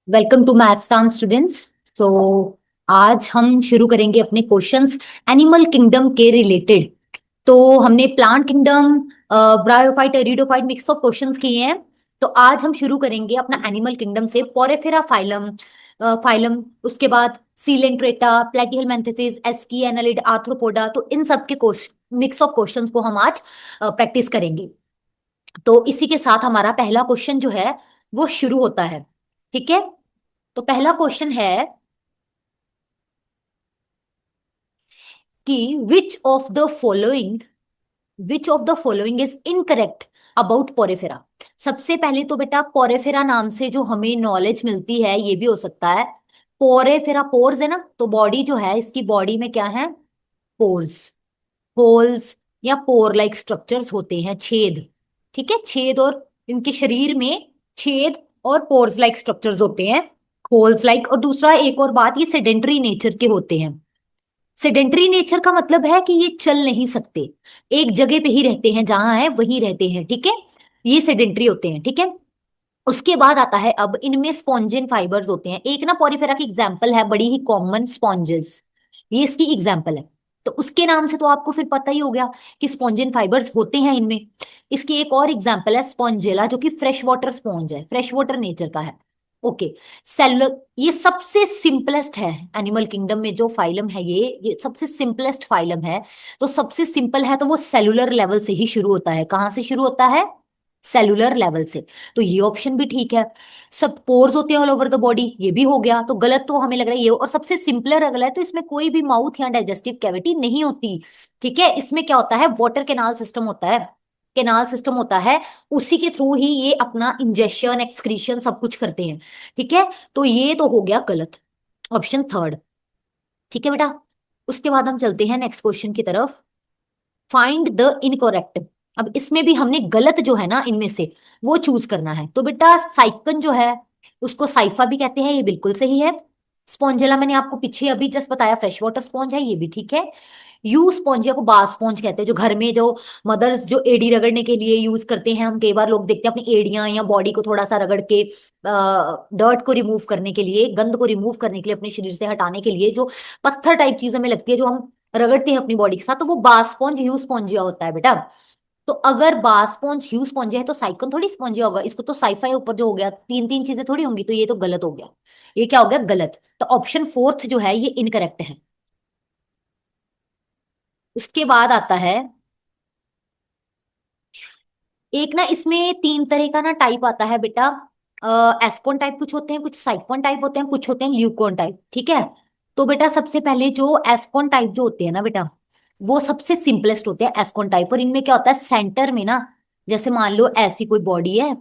Welcome to maths students. तो आज हम शुरू करेंगे अपने क्वेश्चंस एनिमल किंगडम के रिलेटेड। तो हमने plant kingdom, bryophyte, pteridophyte mix of questions किए हैं। तो आज हम शुरू करेंगे अपना एनिमल किंगडम से पोरेफेरा फाइलम, उसके बाद सीलेंट्रेटा, प्लेटिहेलमिन्थेसिस, एस्की, एनालिड, आर्थ्रोपोडा। तो इन सब के मिक्स ऑफ क्वेश्चंस को हम आज प्रैक्टिस करेंगे। तो इसी के साथ हमारा पहला क्वेश्चन जो है वो शुरू होता है। ठीक है। तो पहला क्वेश्चन है कि which of the following is incorrect about porifera. सबसे पहले तो बेटा पोरेफेरा नाम से जो हमें नॉलेज मिलती है ये भी हो सकता है पोरेफेरा पोर्स है ना। तो बॉडी जो है इसकी बॉडी में क्या है? पोर्स, होल्स या पोर लाइक स्ट्रक्चर्स होते हैं, छेद। ठीक है, छेद। और इनके शरीर में छेद और पोर्स लाइक स्ट्रक्चर्स होते हैं, होल्स लाइक। और दूसरा एक और बात, ये सेडेंटरी नेचर के होते हैं। सेडेंटरी नेचर का मतलब है कि ये चल नहीं सकते, एक जगह पे ही रहते हैं, जहां है वहीं रहते हैं। ठीक है, ये सेडेंटरी होते हैं। ठीक है। उसके बाद आता है, अब इनमें स्पॉन्जिन फाइबर्स होते हैं। एक ना पोरिफेरा की एग्जांपल है बड़ी ही कॉमन, स्पॉन्जेस। ये इसकी एग्जांपल है। तो उसके नाम से तो आपको फिर पता ही हो गया कि स्पॉन्जिन फाइबर्स होते हैं इनमें। इसकी एक और एग्जांपल है स्पॉन्जेला, जो कि फ्रेश वाटर स्पॉन्ज है, फ्रेश वाटर नेचर का है। ओके। सेलुलर, ये सबसे सिंपलेस्ट है एनिमल किंगडम में जो फाइलम है, ये सबसे सिंपलेस्ट फाइलम है। तो सबसे सिंपल है तो वो सेलुलर लेवल से ही शुरू होता है। कहाँ से शुरू होता है? सेलुलर लेवल से। तो ये ऑप्शन भी ठीक है। सब पोर्स होते हैं ऑल ओवर द बॉडी, ये भी हो गया। तो गलत तो हमें लग रहा है ये। और सबसे सिंपलर अगला है, तो इसमें कोई भी माउथ या डाइजेस्टिव कैविटी नहीं होती। ठीक है, इसमें क्या होता है? वाटर कैनाल सिस्टम होता है, कैनाल सिस्टम होता है। उसी के थ्रू ही ये अपना इंजेक्शन, एक्सक्रीशन सब कुछ करते हैं। ठीक है। तो ये तो हो गया गलत, ऑप्शन थर्ड। ठीक है बेटा। उसके बाद हम चलते हैं नेक्स्ट क्वेश्चन की तरफ। Find the incorrect. अब इसमें भी हमने गलत जो है ना इनमें से वो चूज करना है। तो बेटा साइकन जो है उसको साइफा भी कहते हैं, ये बिल्कुल सही है। स्पॉन्जिला मैंने आपको पीछे अभी जस्ट बताया फ्रेश वाटर स्पॉन्ज है, ये भी ठीक है। यू स्पॉन्जिया को बास स्पॉन्ज कहते हैं, जो घर में जो मदर्स जो एड़ी रगड़ने के लिए यूज करते हैं। हम कई बार लोग देखते हैं अपनी एड़ियां या बॉडी को थोड़ा सा रगड़ के डर्ट को रिमूव करने के लिए, गंद को रिमूव करने के लिए, अपने शरीर से हटाने के लिए जो पत्थर टाइप चीज हमें लगती है जो हम रगड़ते हैं अपनी बॉडी के साथ, तो वो बास स्पॉन्ज ह्यू स्पॉन्जिया होता है बेटा। तो अगर बास स्पॉन्ज ह्यू स्पॉन्जिया है तो साइकन थोड़ी स्पॉन्जिया होगा। इसको तो साइफाई ऊपर जो हो गया, तीन तीन चीजें थोड़ी होंगी। तो ये तो गलत हो गया। ये क्या हो गया? गलत। तो ऑप्शन फोर्थ जो है ये इनकरेक्ट है। उसके बाद आता है एक ना, इसमें तीन तरह का ना टाइप आता है बेटा। एस्कोन टाइप कुछ होते हैं, कुछ साइकोन टाइप होते हैं, कुछ होते हैं ल्यूकोन टाइप। ठीक है। तो बेटा सबसे पहले जो एस्कोन टाइप जो होते हैं ना बेटा, वो सबसे सिंपलेस्ट होते हैं एस्कोन टाइप। और इनमें क्या होता है? सेंटर में ना, जैसे मान लो ऐसी कोई बॉडी है,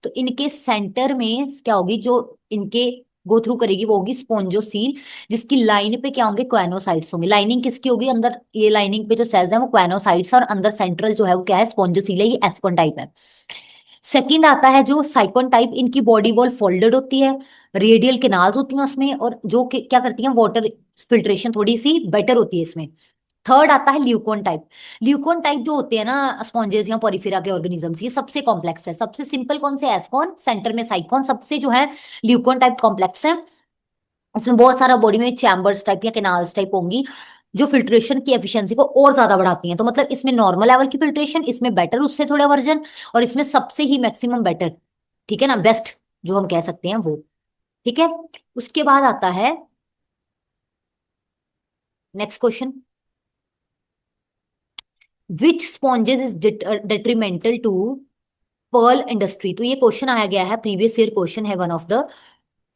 तो इनके सेंटर में क्या होगी जो इनके गो थ्रू करेगी, वो होगी स्पोंजोसील। जिसकी लाइन पे क्या होंगे? क्वेनोसाइट्स होंगे। लाइनिंग किसकी होगी अंदर? ये लाइनिंग पे जो सेल्स हैं वो क्वेनोसाइट्स, और अंदर सेंट्रल जो है वो क्या है? स्पोंजोसील है। ये एस्कोन टाइप है। सेकंड आता है जो साइकोन टाइप, इनकी बॉडी वॉल फोल्डेड होती है, रेडियल केनाल्स होती हैं उसमें, और जो क्या करती हैं? वाटर फिल्ट्रेशन थोड़ी सी बेटर होती है इसमें। थर्ड आता है ल्यूकोन टाइप। ल्यूकोन टाइप जो होते हैं ना स्पॉन्जेस या पोरिफेरा के ऑर्गेनिजम्स, ये सबसे कॉम्प्लेक्स है। सबसे सिंपल कौन से? एस्कॉन, सेंटर में साइकोन, सबसे जो है ल्यूकोन टाइप कॉम्प्लेक्स है। इसमें बहुत सारा बॉडी में चैम्बर्स टाइप या कैनाल्स टाइप होंगी, जो फिल्ट्रेशन की एफिशिएंसी को और ज्यादा बढ़ाती हैं। तो मतलब इसमें नॉर्मल लेवल की फिल्ट्रेशन, इसमें बेटर उससे थोड़ा वर्जन, और इसमें सबसे ही मैक्सिमम बेटर। ठीक है ना, बेस्ट जो हम कह सकते हैं वो। ठीक है। उसके बाद आता है next question. Which sponges is detrimental to pearl industry. तो ये क्वेश्चन आया गया है, प्रीवियस ईयर क्वेश्चन है वन ऑफ द,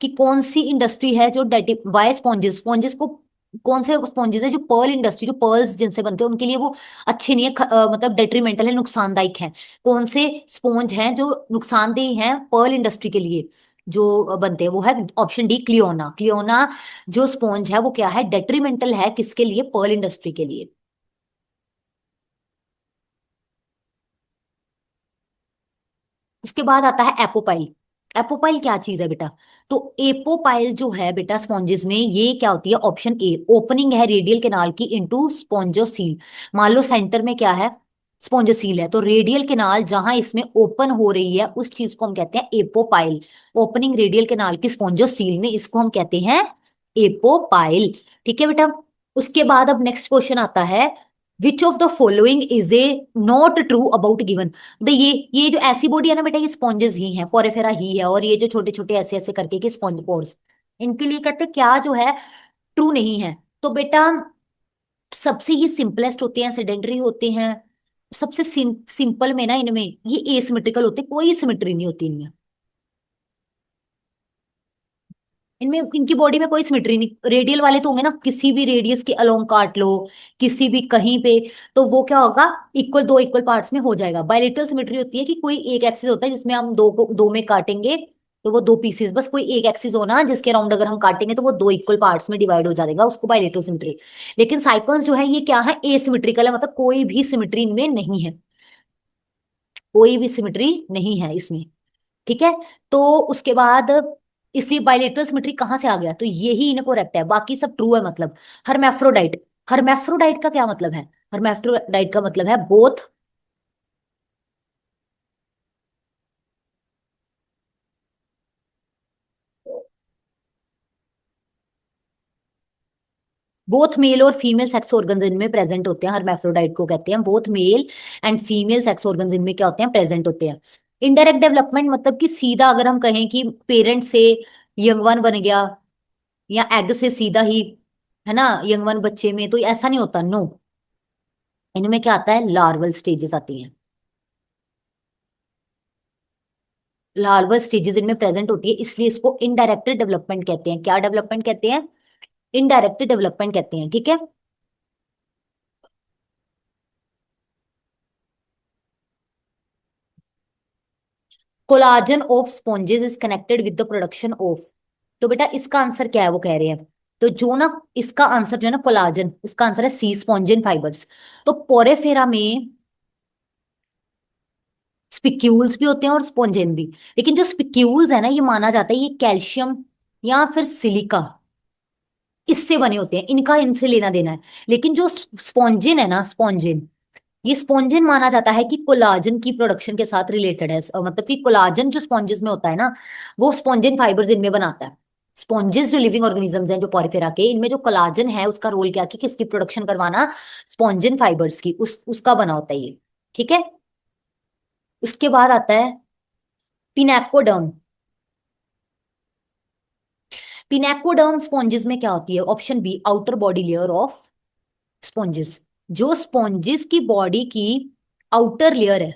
कि कौन सी इंडस्ट्री है जो वाई स्पॉन्जेस, स्पॉन्जेस को, कौन से स्पॉन्जेस है जो पर्ल इंडस्ट्री, जो पर्ल्स जिनसे बनते हैं उनके लिए वो अच्छे नहीं है, मतलब डेट्रीमेंटल है, नुकसानदायक है। कौन से स्पॉन्ज हैं जो नुकसानदेह हैं पर्ल इंडस्ट्री के लिए जो बनते हैं? वो है ऑप्शन डी, क्लियोना। क्लियोना जो स्पॉन्ज है वो क्या है? डेट्रीमेंटल है किसके लिए? पर्ल इंडस्ट्री के लिए। उसके बाद आता है एपोपाइल। एपोपाइल क्या चीज है बेटा? तो एपोपाइल जो है बेटा स्पॉन्जेस में, ये क्या होती है? ऑप्शन ए, ओपनिंग है रेडियल केनाल की इनटू स्पॉन्जोसील। मान लो सेंटर में क्या है? स्पॉन्जोसील है, तो रेडियल केनाल जहां इसमें ओपन हो रही है उस चीज को हम कहते हैं एपोपाइल। ओपनिंग रेडियल केनाल की स्पॉन्जोसील में, इसको हम कहते हैं एपोपाइल। ठीक है बेटा। उसके बाद अब नेक्स्ट क्वेश्चन आता है, which of the following is A not true about given. तो ये जो ऐसी बॉडी है ना बेटा, ये स्पॉन्जेस ही है, पोरेफेरा ही है, और ये जो छोटे छोटे ऐसे ऐसे करके के स्पॉन्ज पोर्स, इनके लिए कहते हैं क्या जो है ट्रू नहीं है। तो बेटा सबसे ये सिंपलेस्ट होते हैं, सेडेंडरी होते हैं, सबसे सिंपल में ना इनमें ये एसिमेट्रिकल होते हैं, कोई सिमेट्री नहीं होती इनमें। इनमें इनकी बॉडी में कोई सिमेट्री नहीं। रेडियल वाले तो होंगे ना, किसी भी रेडियस के अलोंग काट लो, किसी भी कहीं पे, तो वो क्या होगा, इक्वल, दो इक्वल पार्ट्स में हो जाएगा। बायलेटरल सिमेट्री होती है कि कोई एक एक्सिस होता है जिसमें हम दो को दो में काटेंगे, तो वो दो पीसेस, बस कोई एक एक्सिस होना जिसके राउंड अगर हम काटेंगे तो वो दो इक्वल पार्ट्स में डिवाइड हो जाएगा, उसको बायलेटरल सिमेट्री। लेकिन साइक्लोन्स जो है ये क्या है, एसिमेट्रिकल है, मतलब कोई भी सिमेट्री इनमें नहीं है, कोई भी सिमेट्री नहीं है इसमें। ठीक है। तो उसके बाद इसी बायलेटरल सिमेट्री कहां से आ गया, तो यही इनकोरेक्ट है, बाकी सब ट्रू है। मतलब हर्मेफ्रोडाइट, हर्मेफ्रोडाइट का क्या मतलब है, हर्मेफ्रोडाइट का मतलब है बोथ, बोथ मेल और फीमेल सेक्स ऑर्गन्स इनमें प्रेजेंट होते हैं, हर्मेफ्रोडाइट को कहते हैं both male and female sex organs इनमें क्या होते हैं, प्रेजेंट होते हैं। इनडायरेक्ट डेवलपमेंट मतलब कि सीधा अगर हम कहें कि पेरेंट से यंग वन बन गया, या एग से सीधा ही, है ना, यंग वन बच्चे में, तो ऐसा नहीं होता, नो। इनमें क्या आता है, लार्वल स्टेजेस आती हैं, लार्वल स्टेजेस इनमें प्रेजेंट होती है, इसलिए इसको इनडायरेक्ट डेवलपमेंट कहते हैं। क्या डेवलपमेंट कहते हैं, इनडायरेक्ट डेवलपमेंट कहते हैं। ठीक है। Collagen of sponges is connected with the production of. तो बेटा इसका आंसर क्या है, वो कह रहे हैं, तो जो ना इसका आंसर जो है ना कोलाजन, इसका आंसर है सी, स्पॉन्जिन फाइबर्स। तो पोरेफेरा में स्पिक्यूल्स भी होते हैं और स्पॉन्जिन भी, लेकिन जो स्पिक्यूल्स है ना, ये माना जाता है ये कैल्शियम या फिर सिलिका, इससे बने होते हैं, इनका इनसे लेना देना है। लेकिन जो स्पॉन्जिन है ना, स्पॉन्जिन, ये स्पॉन्जिन माना जाता है कि कोलाजन की प्रोडक्शन के साथ रिलेटेड है, मतलब कि कोलाजन जो स्पॉन्जेस में होता है ना, वो स्पॉन्जिन फाइबर्स इनमें बनाता है। स्पॉन्जेस जो लिविंग ऑर्गेनिजम्स हैं जो पॉरीफेरा के, इनमें जो कोलाजन है उसका रोल क्या, कि किसकी प्रोडक्शन करवाना, स्पॉन्जिन फाइबर्स की, उसका बना होता है ये। ठीक है। उसके बाद आता है पिनेकोडर्म। पिनेकोडर्म स्पॉन्जेस में क्या होती है, option B, outer body layer of sponges. जो स्पॉन्जेस की बॉडी की आउटर लेयर है,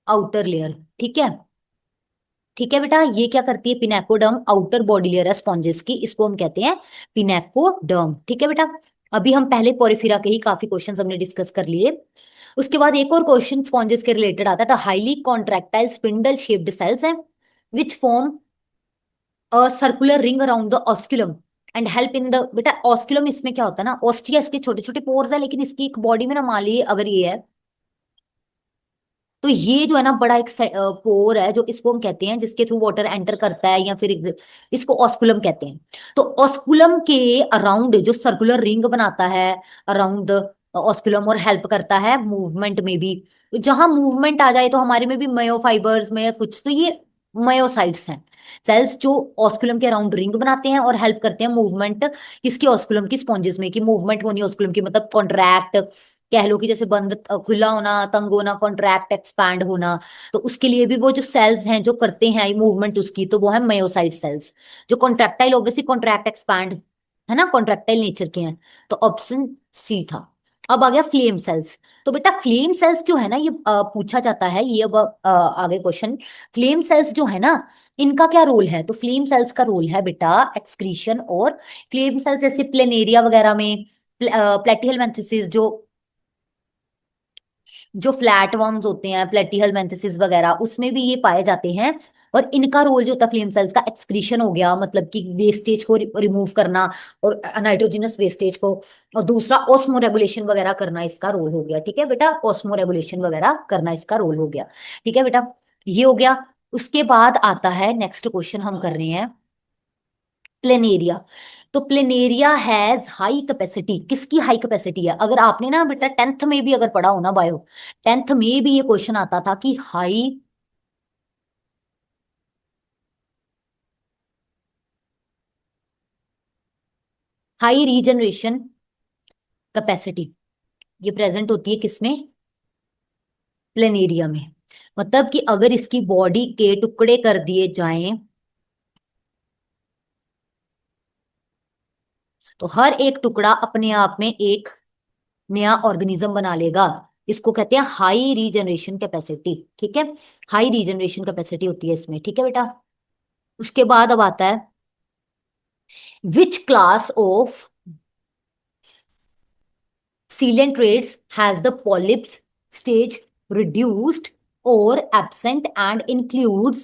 आउटर लेयर, ठीक है। ठीक है बेटा, ये क्या करती है, पिनेकोडर्म आउटर बॉडी लेयर है स्पॉन्जेस की, इसको हम कहते हैं पिनेकोडर्म। ठीक है बेटा। अभी हम पहले पोरिफेरा के ही काफी क्वेश्चंस हमने डिस्कस कर लिए। उसके बाद एक और क्वेश्चन स्पॉन्जेस के रिलेटेड आता है, तो highly contractile spindle shaped cells हैं which form a circular ring around the osculum and help in the, बेटा ऑस्कुलम इसमें क्या होता है ना, ऑस्टिया इसके छोटे छोटे पोर्स है, लेकिन इसकी एक बॉडी में ना, मान लीजिए अगर ये है, तो ये जो है ना बड़ा एक पोर है, जो इसको हम कहते हैं जिसके थ्रू वाटर एंटर करता है, या फिर इसको ऑस्कुलम कहते हैं। तो ऑस्कुलम के अराउंड जो सर्कुलर रिंग बनाता है अराउंड द ऑस्कुलम, और हेल्प करता है मूवमेंट में भी। तो जहां मूवमेंट आ जाए तो हमारे में भी मयोफाइबर्स में कुछ, तो ये मयोसाइट्स हैं, सेल्स जो ऑस्कुलम के अराउंड रिंग बनाते हैं और हेल्प करते हैं मूवमेंट, किसकी, ऑस्कुलम की स्पॉन्जेस में, की मूवमेंट होनी ऑस्कुलम की, मतलब कॉन्ट्रैक्ट कह लो, कि जैसे बंद खुला होना, तंग होना, कॉन्ट्रैक्ट एक्सपैंड होना, तो उसके लिए भी वो जो सेल्स हैं जो करते हैं मूवमेंट उसकी, तो वो है मयोसाइट सेल्स। जो कॉन्ट्रैक्टाइल, ऑब्वियसली कॉन्ट्रैक्ट एक्सपैंड, है ना, कॉन्ट्रैक्टाइल नेचर के हैं, तो ऑप्शन सी था। अब आ गया फ्लेम सेल्स। तो बेटा फ्लेम सेल्स जो है ना, ये पूछा जाता है, ये अब आगे क्वेश्चन, फ्लेम सेल्स जो है ना, इनका क्या रोल है, तो फ्लेम सेल्स का रोल है बेटा एक्सक्रीशन, और फ्लेम सेल्स जैसे प्लेनेरिया वगैरह में, प्लेटिहेलमिन्थेसिस, जो फ्लैट वर्म्स होते हैं, प्लेटिहेलमिन्थेसिस वगैरह, उसमें भी ये पाए जाते हैं। और इनका रोल जो होता है फ्लेम सेल्स का, एक्सक्रीशन हो गया, मतलब कि वेस्टेज को रिमूव करना, और नाइट्रोजनस वेस्टेज को, और दूसरा ऑस्मो रेगुलेशन वगैरह करना, इसका रोल हो गया। ठीक है बेटा, ऑस्मो रेगुलेशन वगैरह करना इसका रोल हो गया। ठीक है बेटा, ये हो गया। उसके बाद आता है नेक्स्ट क्वेश्चन हम कर रहे हैं, प्लेनेरिया। तो प्लेनेरिया हैज हाई कैपेसिटी, किसकी हाई कैपेसिटी है? अगर आपने ना बेटा टेंथ में भी अगर पढ़ा हो ना बायो, टेंथ में भी ये क्वेश्चन आता था कि हाई हाई रीजनरेशन कैपेसिटी ये प्रेजेंट होती है किसमें? प्लेनेरिया में। मतलब कि अगर इसकी बॉडी के टुकड़े कर दिए जाएं तो हर एक टुकड़ा अपने आप में एक नया ऑर्गेनिज्म बना लेगा। इसको कहते हैं हाई रीजनरेशन कैपेसिटी, ठीक है। हाई रीजनरेशन कैपेसिटी होती है इसमें, ठीक है बेटा। उसके बाद अब आता है which class of coelenterates has the polyps stage reduced or absent and includes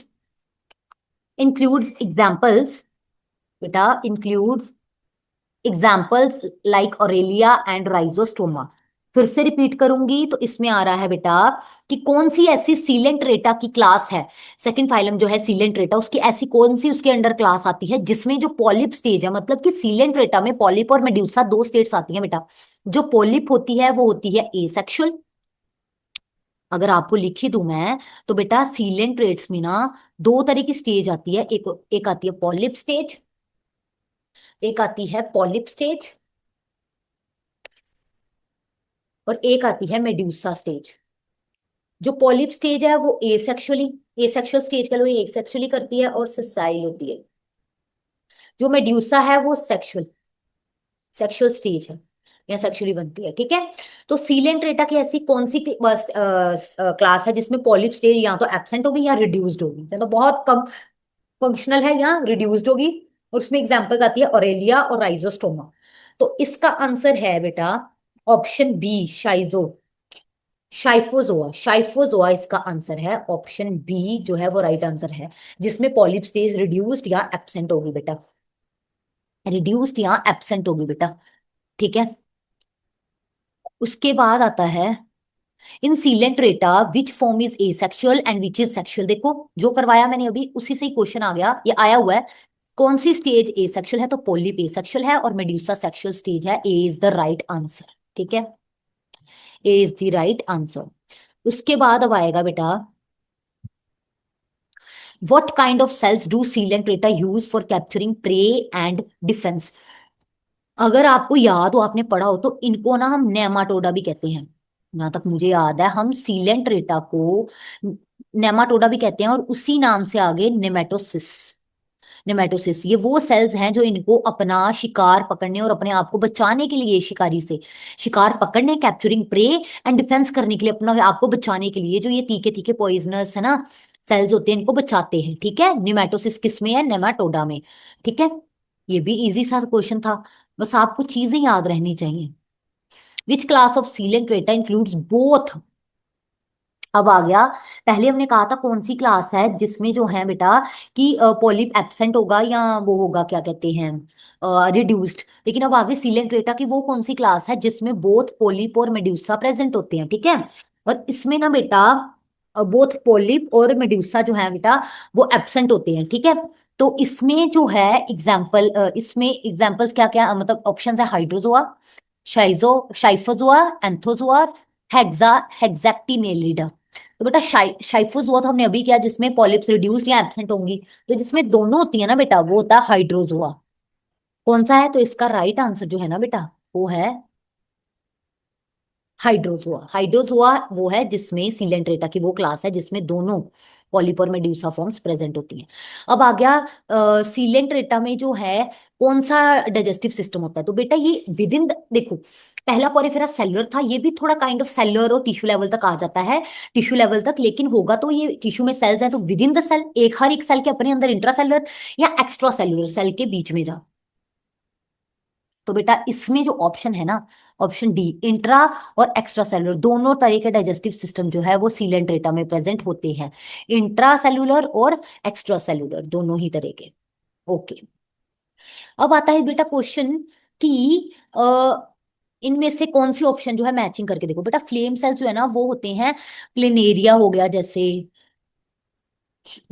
examples, beta includes examples like Aurelia and Rhizostoma. फिर से रिपीट करूंगी तो इसमें आ रहा है बेटा कि कौन सी ऐसी सीलेंट्रेटा की क्लास है, सेकंड फाइलम जो है सीलेंट्रेटा, उसकी ऐसी कौन सी उसके अंडर क्लास आती है जिसमें जो पॉलिप स्टेज है, मतलब कि सीलेंट्रेटा में पॉलिप और मेड्यूसा दो स्टेट्स आती हैं बेटा। जो पॉलिप होती है वो होती है एसेक्सुअल। अगर आपको लिखी दूं मैं तो बेटा सीलेंट्रेट्स में ना दो तरह की स्टेज आती है, एक एक आती है पॉलिप स्टेज, एक आती है पॉलिप स्टेज, और एक आती है मेड्यूसा स्टेज। जो पॉलिप स्टेज है वो एसेक्सुअली एसेक्सुअल स्टेज कह लो, ये एसेक्सुअली करती है और ससाइल होती है। जो मेड्यूसा है वो सेक्सुअल सेक्सुअल स्टेज है या सेक्सुअली बनती है, ठीक है। तो सीलेंट्रेटा की ऐसी कौन सी क्लास है जिसमें पॉलिप स्टेज या तो एब्सेंट होगी या रिड्यूस्ड होगी, या तो बहुत कम फंक्शनल है या रिड्यूस्ड होगी। और उसमें एग्जांपल्स आती है ऑरेलिया और राइजोस्टोमा। तो इसका आंसर है बेटा ऑप्शन बी शाइजो शाइफोजोआ। शाइफोजोआ इसका आंसर है, ऑप्शन बी जो है वो राइट आंसर है, जिसमें पॉलिप स्टेज रिड्यूस्ड या एब्सेंट होगी बेटा, रिड्यूस्ड या एब्सेंट होगी बेटा, ठीक है। उसके बाद आता है इन सीलेंट रेटा which form is asexual and which is sexual. देखो जो करवाया मैंने अभी उसी से ही क्वेश्चन आ गया, ये आया हुआ है। कौन सी स्टेज एसेक्सुअल है? तो पोलिप एसेक्सुअल है और मेड्यूसा सेक्सुअल स्टेज है। ए इज द राइट आंसर, ठीक है, ए इज द राइट आंसर। उसके बाद अब आएगा बेटा what kind of cells do coelenterata use for capturing prey and defense। अगर आपको याद हो, आपने पढ़ा हो, तो इनको ना हम नेमाटोडा भी कहते हैं। जहां तक मुझे याद है हम सीलेंट्रेटा को नेमाटोडा भी कहते हैं, और उसी नाम से आगे नेमेटोसिस। नेमेटोसिस ये वो सेल्स हैं जो इनको अपना शिकार पकड़ने और अपने आप को बचाने के लिए, शिकारी से शिकार पकड़ने, कैप्चरिंग प्रे एंड डिफेंस करने के लिए, अपना आप को बचाने के लिए जो ये तीखे तीखे पॉइजनस है ना सेल्स होते हैं, इनको बचाते हैं, ठीक है। निमेटोसिस किस में है? नेमाटोडा में, ठीक है। ये भी इजी सा क्वेश्चन था, बस आपको चीजें याद रहनी चाहिए। Which class of Coelenterata includes both. अब आ गया, पहले हमने कहा था कौन सी क्लास है जिसमें जो है बेटा कि पॉलिप एब्सेंट होगा या वो होगा क्या कहते हैं रिड्यूस्ड, लेकिन अब आगे सीलेंट्रेटा की वो कौन सी क्लास है जिसमें बोथ पॉलिप और मेड्यूसा प्रेजेंट होते हैं, ठीक है। और इसमें ना बेटा बोथ पॉलिप और मेड्यूसा जो है बेटा वो एब्सेंट होते हैं, ठीक है। तो इसमें जो है एग्जाम्पल, इसमें एग्जाम्पल्स क्या क्या मतलब ऑप्शन है? हाइड्रोजोआ, शाइजो शाइफोजोआ, एंथोजोआ, हेक्सा हेक्सेक्टिनेलिडा। तो बेटा शाइफोजोआ तो हमने अभी किया जिसमें पॉलिप्स रिड्यूस्ड या एब्सेंट होंगी, तो जिसमें दोनों होती है ना बेटा वो होता है हाइड्रोजोआ। कौन सा है? तो इसका राइट आंसर जो है ना बेटा वो है हाइड्रोजोआ। हाइड्रोजोआ वो है जिसमें सीलेंट्रेटा की वो क्लास है जिसमें दोनों पॉलिप और मेड्यूसा फॉर्म्स प्रेजेंट होती हैं। अब आ गया सीलेंट्रेटा में जो है कौन सा डाइजेस्टिव सिस्टम होता है। तो बेटा ये विद इन देखो, पहला पोरिफेरा सेलुलर था, ये भी थोड़ा काइंड ऑफ सेलुलर और टिश्यू लेवल तक आ जाता है, टिश्यू लेवल तक, लेकिन होगा तो ये टिश्यू में सेल्स हैं तो विद इन द सेल, एक हर एक सेल के अपने अंदर इंट्रा सेलुलर या एक्स्ट्रा सेलुलर सेल के बीच में जा। तो बेटा इसमें जो ऑप्शन है ना, ऑप्शन डी इंट्रा और एक्स्ट्रा सेलुलर दोनों तरह के डाइजेस्टिव सिस्टम जो है वो सीलेंट्रेटा में प्रेजेंट होते हैं, इंट्रा सेलुलर और एक्स्ट्रा सेलुलर दोनों ही तरह के। ओके, अब आता है बेटा क्वेश्चन कि इनमें से कौन सी ऑप्शन जो है मैचिंग करके देखो। बेटा फ्लेम सेल्स जो है ना वो होते हैं प्लेनेरिया हो गया जैसे,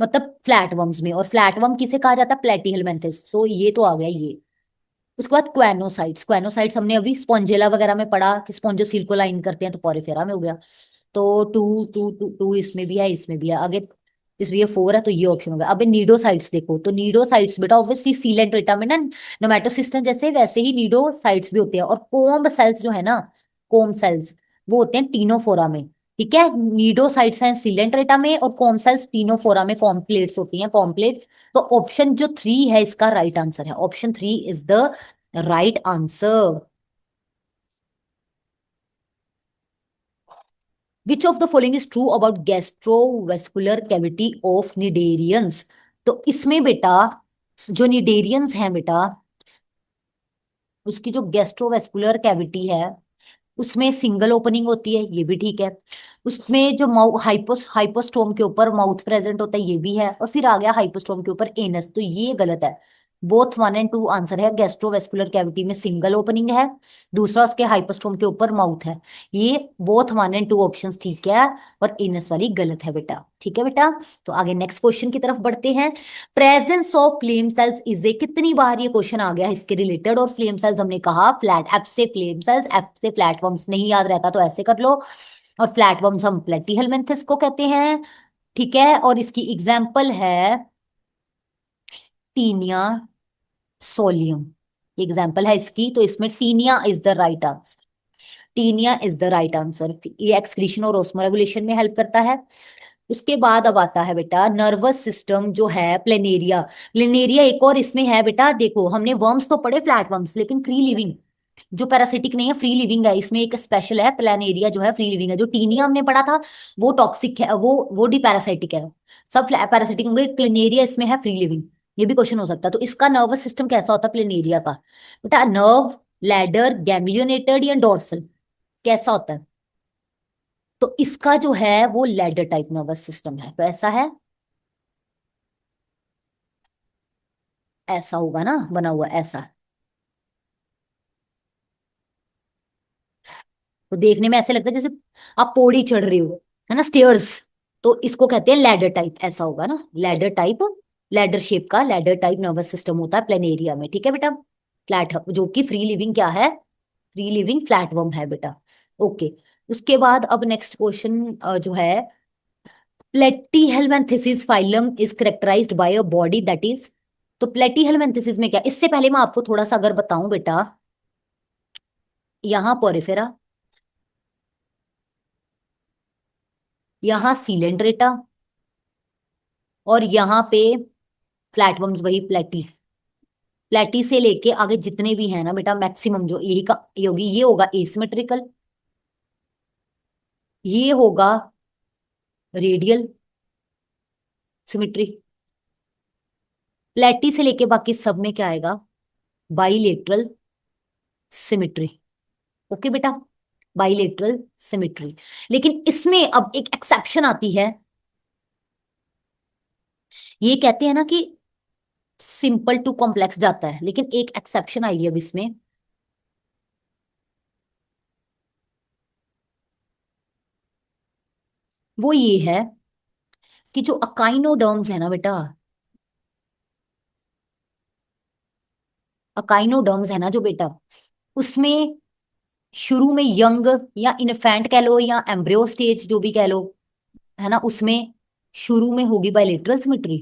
मतलब फ्लैटवर्म्स में, और फ्लैटवर्म किसे कहा जाता है? प्लेटीहेलमिन्थेस। तो ये तो आ गया ये, उसके बाद क्वेनोसाइट्स, क्वेनोसाइट्स हमने अभी स्पॉन्जेला वगैरह में पढ़ा कि स्पॉन्जोसील को लाइन करते हैं, तो पोरिफेरा में हो गया। तो टू टू टू टू इसमें भी है, इसमें भी है, आगे इसमें ये फोर है, तो ये ऑप्शन होगा। अब नीडोसाइट्स देखो, तो नीडोसाइट्स बेटा ऑब्वियसली सीलेंट रेटा में ना नोमेटोसिस्टम जैसे वैसे ही नीडोसाइट्स भी होते हैं। और कोम्ब सेल्स जो है ना, कोम्ब सेल्स वो होते हैं टीनोफोरा में। ठीक है, नीडोसाइट्स हैं सीलेंट रेटा में और कोम्ब सेल्स टीनोफोरा में, कॉम्प्लेट्स होती हैं, कॉम्प्लेट्स। तो ऑप्शन जो थ्री है इसका राइट आंसर है, option three is the right answer. Which of the following is true about gastrovascular cavity of cnidarians? तो इसमें बेटा जो निडेरियंस हैं बेटा, उसकी जो गैस्ट्रोवेस्कुलर कैविटी है उसमें सिंगल ओपनिंग होती है, ये भी ठीक है। उसमें जो हाइपोस्टोम के ऊपर माउथ प्रेजेंट होता है, ये भी है। और फिर आ गया हाइपोस्टोम के ऊपर एनस, तो ये गलत है। Both one and two answer है। गैस्ट्रोवेस्कुलर कैविटी में सिंगल ओपनिंग है, दूसरा उसके हाइपोस्टोम के ऊपर माउथ है। ये both one and two options ठीक है, और एनस वाली गलत है बेटा। ठीक है बेटा, तो आगे नेक्स्ट क्वेश्चन की तरफ बढ़ते हैं। Presence of flame cells is a, कितनी बार ये क्वेश्चन आ गया इसके रिलेटेड। और फ्लेम सेल्स हमने कहा फ्लैट, एफ से फ्लेम सेल्स, एफ से फ्लैटवर्म्स, नहीं याद रहता तो ऐसे कर लो। और फ्लैटवर्म्स हम प्लेटीहेलमिन्थस को कहते हैं। ठीक है, और इसकी एग्जाम्पल है टीनिया सोलियम, एग्जाम्पल है इसकी। तो इसमें Taenia is the right answer, Taenia is the right answer. ये एक्सक्रीशन और ऑस्मोरेगुलेशन में हेल्प करता है। उसके बाद अब आता है बेटा नर्वस सिस्टम जो है प्लेनेरिया। प्लेनेरिया एक और इसमें है बेटा, देखो हमने वर्म्स तो पढ़े फ्लैट वर्म्स, लेकिन फ्री लिविंग जो पैरासिटिक नहीं है, फ्री लिविंग है। इसमें एक स्पेशल है, प्लेनेरिया जो है फ्री लिविंग है। जो टीनिया हमने पढ़ा था वो टॉक्सिक है, वो डी पैरासाइटिक है। सब पैरासिटिक होंगे, प्लेनेरिया इसमें है फ्री लिविंग। ये भी क्वेश्चन हो सकता है। तो इसका नर्वस सिस्टम कैसा होता है प्लेनेरिया का? बेटा नर्व, लैडर, गैंग्लियोनेटेड या डोर्सल, कैसा होता है? तो इसका जो है वो लैडर टाइप नर्वस सिस्टम है। तो ऐसा है, ऐसा होगा ना बना हुआ ऐसा। तो देखने में ऐसे लगता है जैसे आप पौड़ी चढ़ रहे हो, है ना, स्टेयर्स। तो इसको कहते हैं लैडर टाइप, ऐसा होगा ना लैडर टाइप। लैडर शेप का लैडर टाइप नर्वस सिस्टम होता है प्लेनेरिया में। ठीक है बेटा, फ्लैट जो कि फ्री लिविंग क्या है, फ्री लिविंग फ्लैटवर्म है बेटा। ओके, उसके बाद अब नेक्स्ट क्वेश्चन जो है, Platyhelminthes phylum is characterized by a body that is. तो प्लेटीहेलमिन्थेसिस में क्या, इससे पहले मैं आपको थोड़ा सा अगर बताऊं बेटा, यहाँ पोरिफेरा, यहाँ सीलेंड्रेटा, और यहाँ पे फ्लैटवर्म्स, वही प्लेटी। प्लेटी से लेके आगे जितने भी हैं ना बेटा, मैक्सिमम जो यही का ये होगी, ये होगा एसिमेट्रिकल, ये होगा रेडियल सिमेट्री। प्लेटी से लेके बाकी सब में क्या आएगा, बाइलेटरल सिमेट्री। ओके बेटा, बाइलेटरल सिमेट्री। लेकिन इसमें अब एक एक्सेप्शन आती है, ये कहते हैं ना कि सिंपल टू कॉम्प्लेक्स जाता है, लेकिन एक एक्सेप्शन आई है अब इसमें। वो ये है कि जो अकाइनोडर्म्स है ना बेटा, अकाइनोडर्म्स है ना जो बेटा, उसमें शुरू में यंग या इन्फेंट कह लो या एम्ब्रियो स्टेज जो भी कह लो, है ना, उसमें शुरू में होगी बायलेटरल सिमेट्री,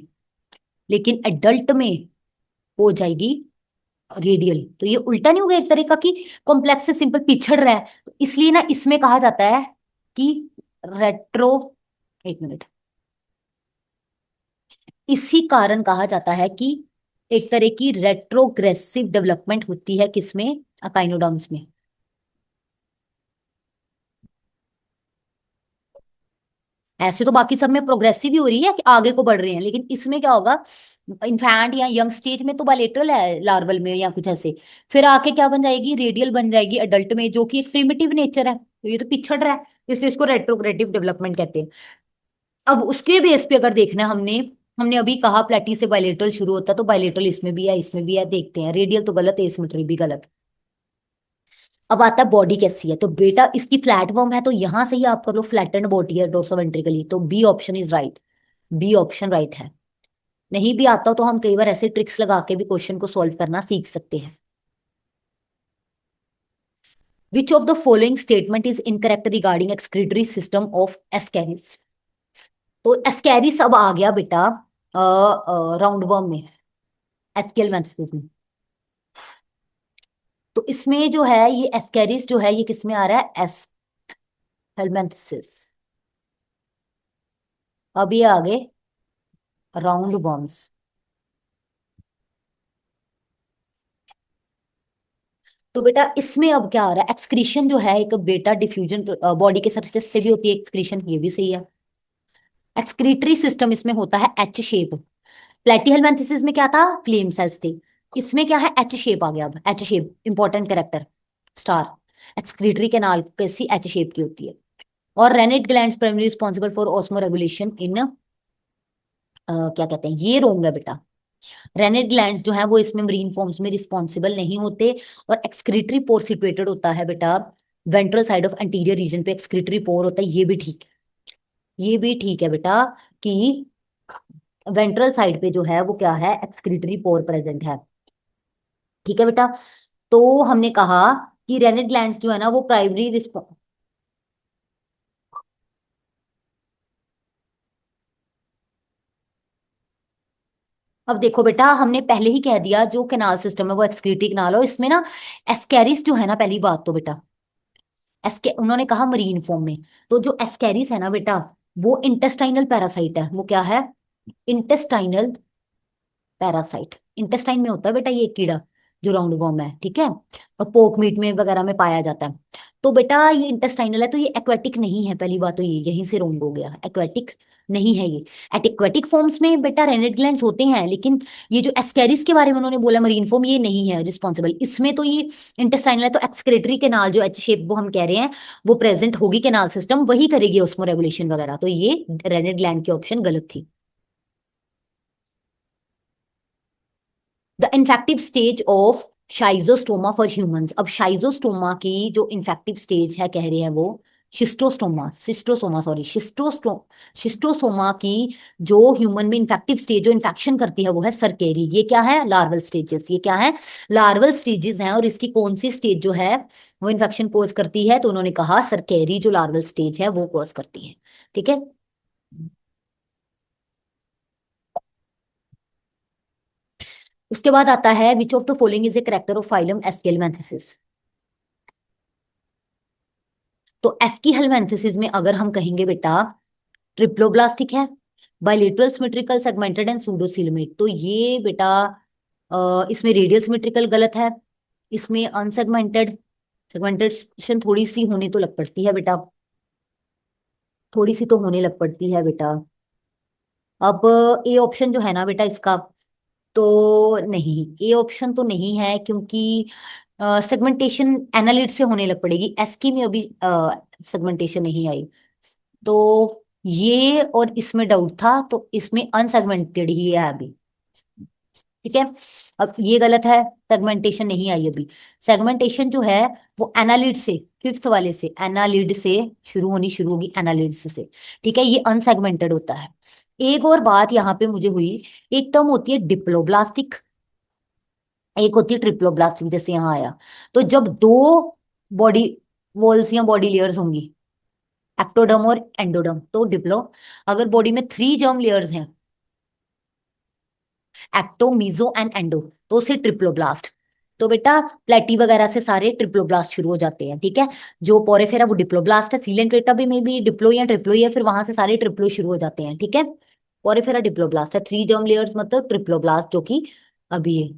लेकिन एडल्ट में हो जाएगी रेडियल। तो ये उल्टा नहीं होगा एक तरीका की, कॉम्प्लेक्स से सिंपल पिछड़ रहा है। तो इसलिए ना इसमें कहा जाता है कि रेट्रो, एक मिनट, इसी कारण कहा जाता है कि एक तरह की रेट्रोग्रेसिव डेवलपमेंट होती है किसमें, अकाइनोडर्म्स में। ऐसे तो बाकी सब में प्रोग्रेसिव ही हो रही है कि आगे को बढ़ रहे हैं, लेकिन इसमें क्या होगा, इन्फैंट या यंग स्टेज में तो बायलेटरल है, लार्वल में या कुछ ऐसे, फिर आके क्या बन जाएगी, रेडियल बन जाएगी अडल्ट में, जो कि एक प्रिमिटिव नेचर है। तो ये तो पिछड़ रहा है, इसलिए इसको रेट्रोग्रेटिव डेवलपमेंट कहते हैं। अब उसके बेस पे अगर देखना, हमने हमने अभी कहा प्लेटी से बायलेटरल शुरू होता है, तो बायलेटरल इसमें भी है, इसमें भी है, देखते हैं। रेडियल तो गलत है, एसिमेट्री भी गलत। अब आता है बॉडी कैसी है, तो बेटा इसकी फ्लैटवर्म है, तो यहां से ही आप कर लो फ्लैटेंड बॉडी है डोर्सोवेंट्रिकली, तो B option is right, B option right है। नहीं भी आता हो तो हम कई बार ऐसे ट्रिक्स लगा के भी क्वेश्चन को सॉल्व करना सीख सकते हैं। विच of the following statement is incorrect regarding excretory system of Ascaris. तो एस्कैरिस अब आ गया बेटा राउंड वर्म में, एस्केल मेंथेसिस में। तो इसमें जो है ये एस्कैरिस जो है ये किस में आ रहा है, एस्केलमेंथेसिस। अब ये आगे राउंड वर्म्स। तो बेटा इसमें अब क्या आ रहा है, एक्सक्रीशन जो है एक बेटा डिफ्यूजन बॉडी के सरफेस से भी होती है एक्सक्रीशन, ये भी सही है। एक्सक्रीटरी सिस्टम इसमें होता है एच शेप। प्लेटिहेलमिन्थेसिस में क्या था, फ्लेम सेल्स थे। इसमें क्या है, एच शेप आ गया। अब H shape important character, star. Excretory canal कैसी एच शेप की होती है। और renette glands primary responsible for osmoregulation in क्या कहते हैं, ये रोंग है बेटा। रेनेट ग्लैंड्स जो है वो इसमें मरीन फॉर्म्स में रिस्पॉन्सिबल नहीं होते। और एक्सक्रीटरी पोर सिचुएटेड होता है बेटा ventral side of anterior reason पे एक्सक्रीटरी पोर होता है, ये भी ठीक है। ये भी ठीक है बेटा कि वेंट्रल साइड पे जो है वो क्या है, एक्सक्रीटरी पोर प्रेजेंट है। ठीक है बेटा। तो हमने कहा कि रेनेट ग्लैंड्स जो है ना वो प्राइमरी रिस्पॉन्स। अब देखो बेटा हमने पहले ही कह दिया जो कैनाल सिस्टम है वो एक्सक्रीटरी कैनाल है, और इसमें ना एस्कैरिस जो है ना, पहली बात तो बेटा एस्के उन्होंने कहा मरीन फॉर्म में। तो जो एस्कैरिस है ना बेटा वो इंटेस्टाइनल पैरासाइट है। वो क्या है, इंटेस्टाइनल पैरासाइट। इंटेस्टाइन में होता है बेटा ये कीड़ा जो राउंड वॉर्म है, ठीक है। और पोक मीट में वगैरह में पाया जाता है। तो बेटा ये इंटेस्टाइनल है, तो ये एक्वेटिक नहीं है, पहली बात तो ये यहीं से रोंग हो गया, एक्वेटिक नहीं है ये। एट एक्वेटिक फॉर्म्स में बेटा रेनेट ग्लैंड्स होते हैं, लेकिन ये जो एस्कैरिस के बारे में उन्होंने बोला मरीन फॉर्म, ये नहीं है रिस्पॉन्सिबल इसमें। तो ये इंटेस्टाइनल है, तो एक्सक्रेटरी केनाल जो एच शेप वो हम कह रहे हैं वो प्रेजेंट होगी, केनाल सिस्टम वही करेगी उसमें रेगुलेशन वगैरह। तो ये रेनेट ग्लैंड की ऑप्शन गलत थी। The infective stage of Schistosoma for humans. अब शाइजोस्टोमा की जो इन्फेक्टिव स्टेज है कह रहे हैं वो शिस्टोस्टोमा, सिस्टोसोमा सॉरी शिस्टोसोमा की जो ह्यूमन में इन्फेक्टिव स्टेज जो इन्फेक्शन करती है वो है सरकेरी। ये क्या है, लार्वल स्टेजेस। ये क्या है, लार्वल स्टेजेस हैं। और इसकी कौन सी स्टेज जो है वो इन्फेक्शन कोज करती है, तो उन्होंने कहा सरकेरी जो लार्वल स्टेज है वो कोज करती है। ठीक है। उसके बाद आता है which of the following is a character of phylum Aschelminthes. तो एफ की हेलमेंथेसिस में अगर हम कहेंगे बेटा ट्रिप्लोब्लास्टिक है, बाइलेटरल सिमेट्रिकल सेगमेंटेड एंड सूडोसिलमेट। तो ये बेटा इसमें रेडियल सिमेट्रिकल गलत है, इसमें अनसेगमेंटेड सेगमेंटेशन थोड़ी सी होनी तो लग पड़ती है बेटा, थोड़ी सी तो होने लग पड़ती है बेटा। अब ए ऑप्शन जो है ना बेटा इसका, तो नहीं, ए ऑप्शन तो नहीं है, क्योंकि सेगमेंटेशन एनालिट से होने लग पड़ेगी। एस्की में अभी सेगमेंटेशन नहीं आई। तो ये और इसमें डाउट था, तो इसमें अनसेगमेंटेड ही है अभी। ठीक है। अब ये गलत है, सेगमेंटेशन नहीं आई अभी। सेगमेंटेशन जो है वो एनालिड से, फिफ्थ वाले से, एनालिड से शुरू होगी एनालिड से। ठीक है, ये अनसेगमेंटेड होता है। एक और बात यहाँ पे मुझे हुई, एक टर्म होती है डिप्लोब्लास्टिक, एक होती है ट्रिप्लोब्लास्टिक, जैसे यहाँ आया। तो जब दो बॉडी वॉल्स या बॉडी लेयर्स होंगी, एक्टोडर्म और एंडोडर्म, तो डिप्लो। अगर बॉडी में 3 जर्म लेयर्स हैं, एक्टो मीजो एंड एंडो, तो उसे ट्रिप्लोब्लास्ट। तो बेटा प्लेटी वगैरह से सारे ट्रिप्लोब्लास्ट शुरू हो जाते हैं। ठीक है, जो पोरेफेरा वो डिप्लोब्लास्ट है, सीलेंट्रेटा भी में भी डिप्लो या ट्रिप्लो ही है, फिर वहां से सारे ट्रिप्लो शुरू हो जाते हैं। ठीक है, पोरेफेरा डिप्लोब्लास्ट है, 3 जर्म लेयर्स मतलब ट्रिप्लोब्लास्ट, जो कि अभी है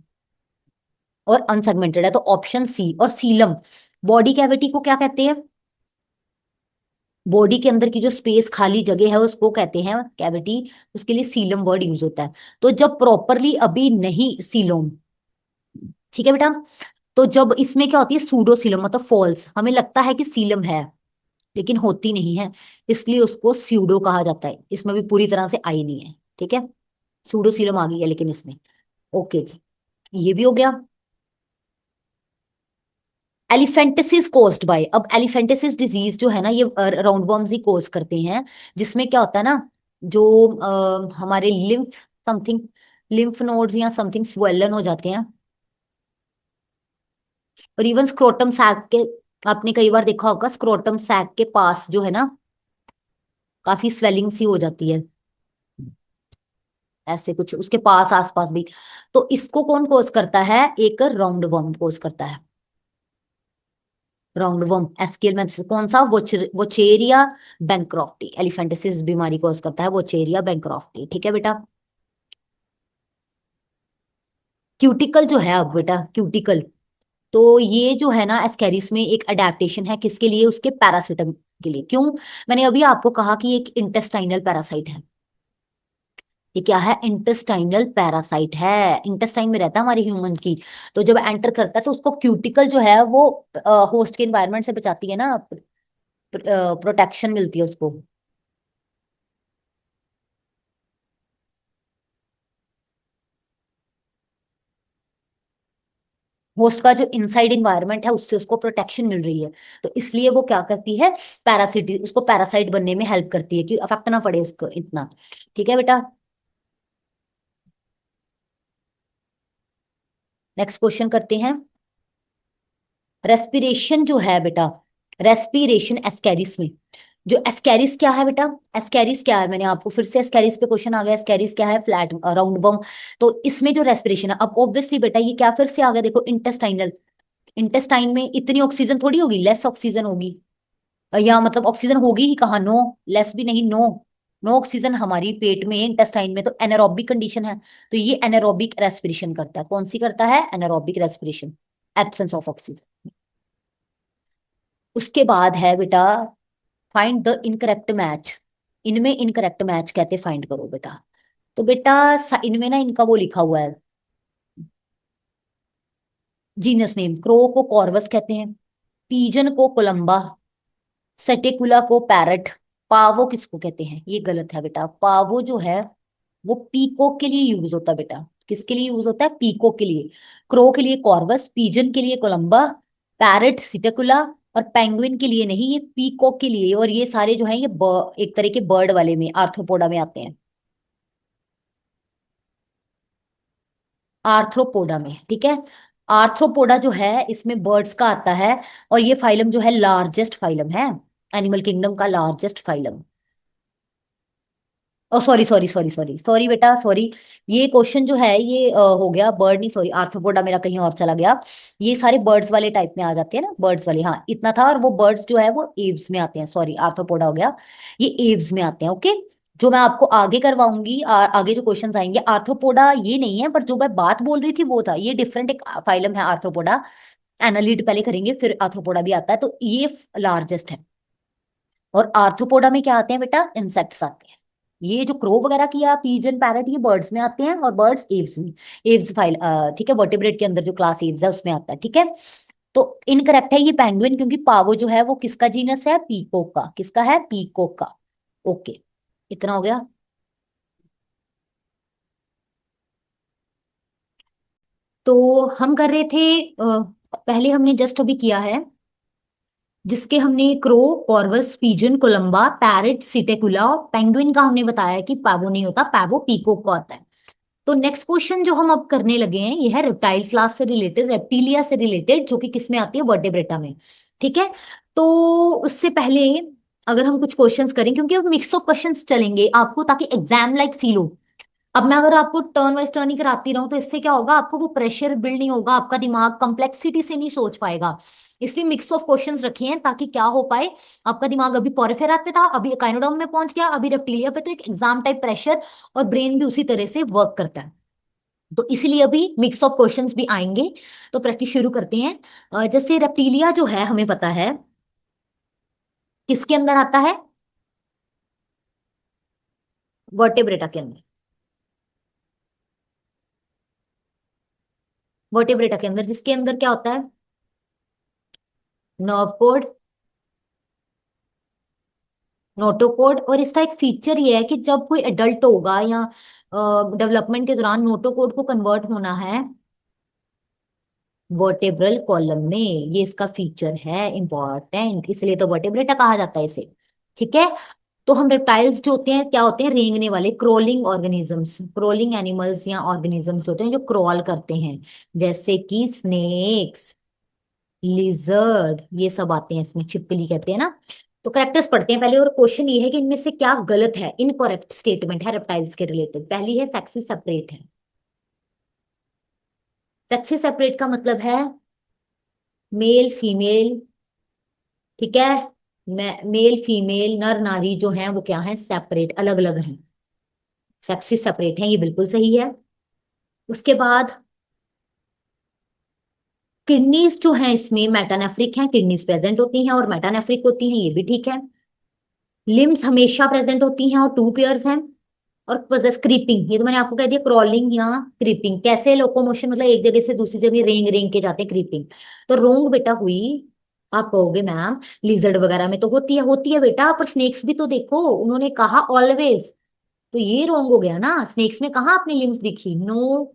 और अनसेगमेंटेड है। तो ऑप्शन सी। और सीलम, बॉडी कैविटी को क्या कहते हैं, बॉडी के अंदर की जो स्पेस खाली जगह है उसको कहते हैं कैविटी। उसके लिए सीलम वर्ड यूज होता है। तो जब प्रॉपरली अभी नहीं सीलोम, ठीक है बेटा, तो जब इसमें क्या होती है सूडो सीलम मतलब फॉल्स, हमें लगता है कि सीलम है लेकिन होती नहीं है, इसलिए उसको स्यूडो कहा जाता है। इसमें भी पूरी तरह से आई नहीं है। ठीक है, सूडो सीलम आ गई है लेकिन इसमें। ओके जी, ये भी हो गया। एलिफेंटिसिस कोज्ड बाय। अब एलिफेंटिसिस डिजीज जो है ना ये राउंड वर्म्स ही कोज करते हैं, जिसमें क्या होता है ना, जो हमारे लिम्फ समथिंग, लिम्फ नोड्स या समथिंग स्वेलन हो जाते हैं, और इवन स्क्रोटम सैक के आपने कई बार देखा होगा स्क्रोटम सैक के पास जो है ना काफी स्वेलिंग सी हो जाती है, ऐसे कुछ उसके पास आसपास भी। तो इसको कौन कोस करता है? एक राउंड वर्म कोस करता है। राउंड वर्म एस्केल में से कौन सा? वोचेरिया बैंक्रॉफ्टी एलिफेंटिसिस बीमारी कोस करता है, वोचेरिया बैंक्रॉफ्टी। ठीक है बेटा। क्यूटिकल जो है, अब बेटा क्यूटिकल, तो ये जो है ना एस्केरिस में एक अडेप्टेशन है, किसके लिए? उसके पैरासिटम के लिए। क्यों? मैंने अभी आपको कहा कि एक इंटेस्टाइनल पैरासाइट है। ये क्या है? इंटेस्टाइनल पैरासाइट है। इंटेस्टाइन में रहता है हमारे ह्यूमन की। तो जब एंटर करता है तो उसको क्यूटिकल जो है वो होस्ट के एनवायरनमेंट से बचाती है ना, प्रोटेक्शन मिलती है उसको। होस्ट का जो इनसाइड इन्वायरमेंट है उससे उसको प्रोटेक्शन मिल रही है। तो इसलिए वो क्या करती है? पैरासिट, उसको पैरासाइट बनने में हेल्प करती है कि अफेक्ट ना पड़े उसको इतना। ठीक है बेटा। नेक्स्ट क्वेश्चन करते हैं। रेस्पिरेशन जो है बेटा, रेस्पिरेशन एस्कैरिस में, जो एस्कैरिस क्या है बेटा? एस्कैरिस क्या है? मैंने आपको फिर से एस्कैरिस पे क्वेश्चन आ गया। एस्कैरिस क्या है? फ्लैट राउंड बम। तो इसमें जो रेस्पिरेशन है, अब ऑब्वियसली बेटा ये क्या फिर से आ गया? देखो इंटेस्टाइनल, इंटेस्टाइन में इतनी ऑक्सीजन थोड़ी होगी, लेस ऑक्सीजन होगी। या मतलब ऑक्सीजन होगी ही कहाँ, नो, लेस भी नहीं, नो, नो ऑक्सीजन हमारी पेट में इंटेस्टाइन में, तो एनारोबिक कंडीशन है। तो ये एनारोबिक रेस्पिरेशन करता है। कौन सी करता है? Anaerobic respiration, absence of oxygen. उसके बाद है बेटा फाइंड द इनकरेक्ट मैच। इनमें इनकरेक्ट मैच कहते फाइंड करो बेटा। तो बेटा इनमें ना इनका वो लिखा हुआ है, जीनस नेम। क्रो को कॉर्वस कहते हैं, पीजन को कोलंबा, सेटिकुला को पैरट, पावो किसको कहते हैं? ये गलत है बेटा। पावो जो है वो पीकॉक के लिए यूज होता है बेटा। किसके लिए यूज होता है? पीकॉक के लिए। क्रो के लिए कॉर्वस, पीजन के लिए कोलंबा, पैरट सिटेकुला, और पेंगुइन के लिए नहीं, ये पीकॉक के लिए। और ये सारे जो है ये एक तरह के बर्ड वाले में, आर्थ्रोपोडा में आते हैं। आर्थ्रोपोडा में, ठीक है। आर्थ्रोपोडा जो है इसमें बर्ड्स का आता है। और ये फाइलम जो है लार्जेस्ट फाइलम है, एनिमल किंगडम का largest phylum. Oh sorry sorry sorry sorry sorry बेटा, सॉरी। ये क्वेश्चन जो है ये हो गया बर्ड नहीं, सॉरी, आर्थ्रोपोडा मेरा कहीं और चला गया। ये सारे बर्ड्स वाले टाइप में आ जाते हैं ना, बर्ड्स वाले, हाँ इतना था। और वो बर्ड्स जो है वो एव्स में आते हैं, सॉरी आर्थ्रोपोडा हो गया। ये एव्स में आते हैं, ओके। जो मैं आपको आगे करवाऊंगी, आगे जो क्वेश्चंस आएंगे, आर्थ्रोपोडा ये नहीं है, पर जो मैं बात बोल रही थी वो था, ये डिफरेंट एक फाइलम है आर्थ्रोपोडा। एनालिड पहले करेंगे, फिर आर्थ्रोपोडा भी आता है, तो ये लार्जेस्ट है। और आर्थ्रोपोडा में क्या आते हैं बेटा? इंसेक्ट्स आते हैं। ये जो क्रो वगैरह किया, पीजन पैरट, ये बर्ड्स में आते हैं, और बर्ड्स एव्स में। एव्स फाइल, ठीक है, वर्टेब्रेट के अंदर जो क्लास एव्स है उसमें आता है, ठीक है। तो इनकरेक्ट है ये पेंगुइन, क्योंकि पावो जो है वो किसका जीनस है? पीकोक का। किसका है? पीकोक का। ओके, इतना हो गया। तो हम कर रहे थे, पहले हमने जस्ट अभी किया है, जिसके हमने crow, Corvus, pigeon, Columba, parrot, Psittacula, penguin का हमने बताया कि पैवो नहीं होता, पैवो पीकोक का होता है। तो नेक्स्ट क्वेश्चन जो हम अब करने लगे हैं ये है रेप्टाइल क्लास से रिलेटेड, रेप्टिलिया से रिलेटेड, जो कि किस में आती है? वर्टेब्रेटा में। ठीक है। तो उससे पहले अगर हम कुछ क्वेश्चंस करें, क्योंकि अब मिक्स ऑफ क्वेश्चंस चलेंगे आपको, ताकि एग्जाम लाइक फील हो। अब मैं अगर आपको टर्न वाइज टर्न ही कराती रहूं तो इससे क्या होगा? आपको वो प्रेशर बिल्ड नहीं होगा, आपका दिमाग कॉम्प्लेक्सिटी से नहीं सोच पाएगा। इसलिए मिक्स ऑफ क्वेश्चंस रखे हैं, ताकि क्या हो पाए, आपका दिमाग अभी पोरिफेरा पे था, अभी एकाइनोडर्म में पहुंच गया, अभी रेप्टिलिया पे, तो एक एग्जाम टाइप प्रेशर, और ब्रेन भी उसी तरह से वर्क करता है। तो इसीलिए अभी मिक्स ऑफ क्वेश्चंस भी आएंगे। तो प्रैक्टिस शुरू करते हैं। जैसे रेप्टिलिया जो है हमें पता है किसके अंदर आता है? वर्टेब्रेटा के अंदर। वर्टेब्रेटा के अंदर, जिसके अंदर क्या होता है? Nerve code, notochord. और इसका एक फीचर ये है कि जब कोई एडल्ट होगा या डेवलपमेंट के दौरान नोटोकोड को कन्वर्ट होना है वर्टेब्रल कॉलम में, ये इसका फीचर है इंपॉर्टेंट, इसलिए तो वर्टेब्रेटा कहा जाता है इसे। ठीक है। तो हम रेप्टाइल्स जो होते हैं क्या होते हैं? रेंगने वाले, क्रोलिंग ऑर्गेनिजम्स, क्रोलिंग एनिमल्स या ऑर्गेनिजम्स होते हैं जो क्रॉल करते हैं, जैसे कि स्नेक्स, लिजर्ड, ये सब आते हैं इसमें, छिपकली कहते हैं ना। तो करेक्टर्स पढ़ते हैं पहले, और क्वेश्चन ये है कि इनमें से क्या गलत है, इनकरेक्ट स्टेटमेंट है रेप्टाइल्स के रिलेटेड। पहली है सेक्सी सेपरेट है। सेक्सी सेपरेट का मतलब है मेल फीमेल, ठीक है। मेल फीमेल नर नारी जो हैं वो क्या है, सेपरेट, अलग अलग हैं, सेक्सी सेपरेट हैं, ये बिल्कुल सही है। उसके बाद किडनीज जो हैं इसमें मेटानेफ्रिक हैं, किडनीज प्रेजेंट होती हैं और मेटानेफ्रिक होती हैं, ये भी ठीक है। लिम्स हमेशा प्रेजेंट होती हैं और टू पेयर्स हैं। और पोजेस क्रीपिंग, ये तो मैंने आपको कह दिया, क्रॉलिंग या क्रीपिंग, कैसे लोकोमोशन, मतलब एक जगह से दूसरी जगह रेंग रेंग के जाते हैं, क्रीपिंग। तो रोंग बेटा हुई। आप कहोगे मैम लिजर्ड वगैरह में तो होती है बेटा, पर स्नेक्स भी तो देखो, उन्होंने कहा ऑलवेज, तो ये रोंग हो गया ना। स्नेक्स में कहा आपने लिम्स दिखी, नो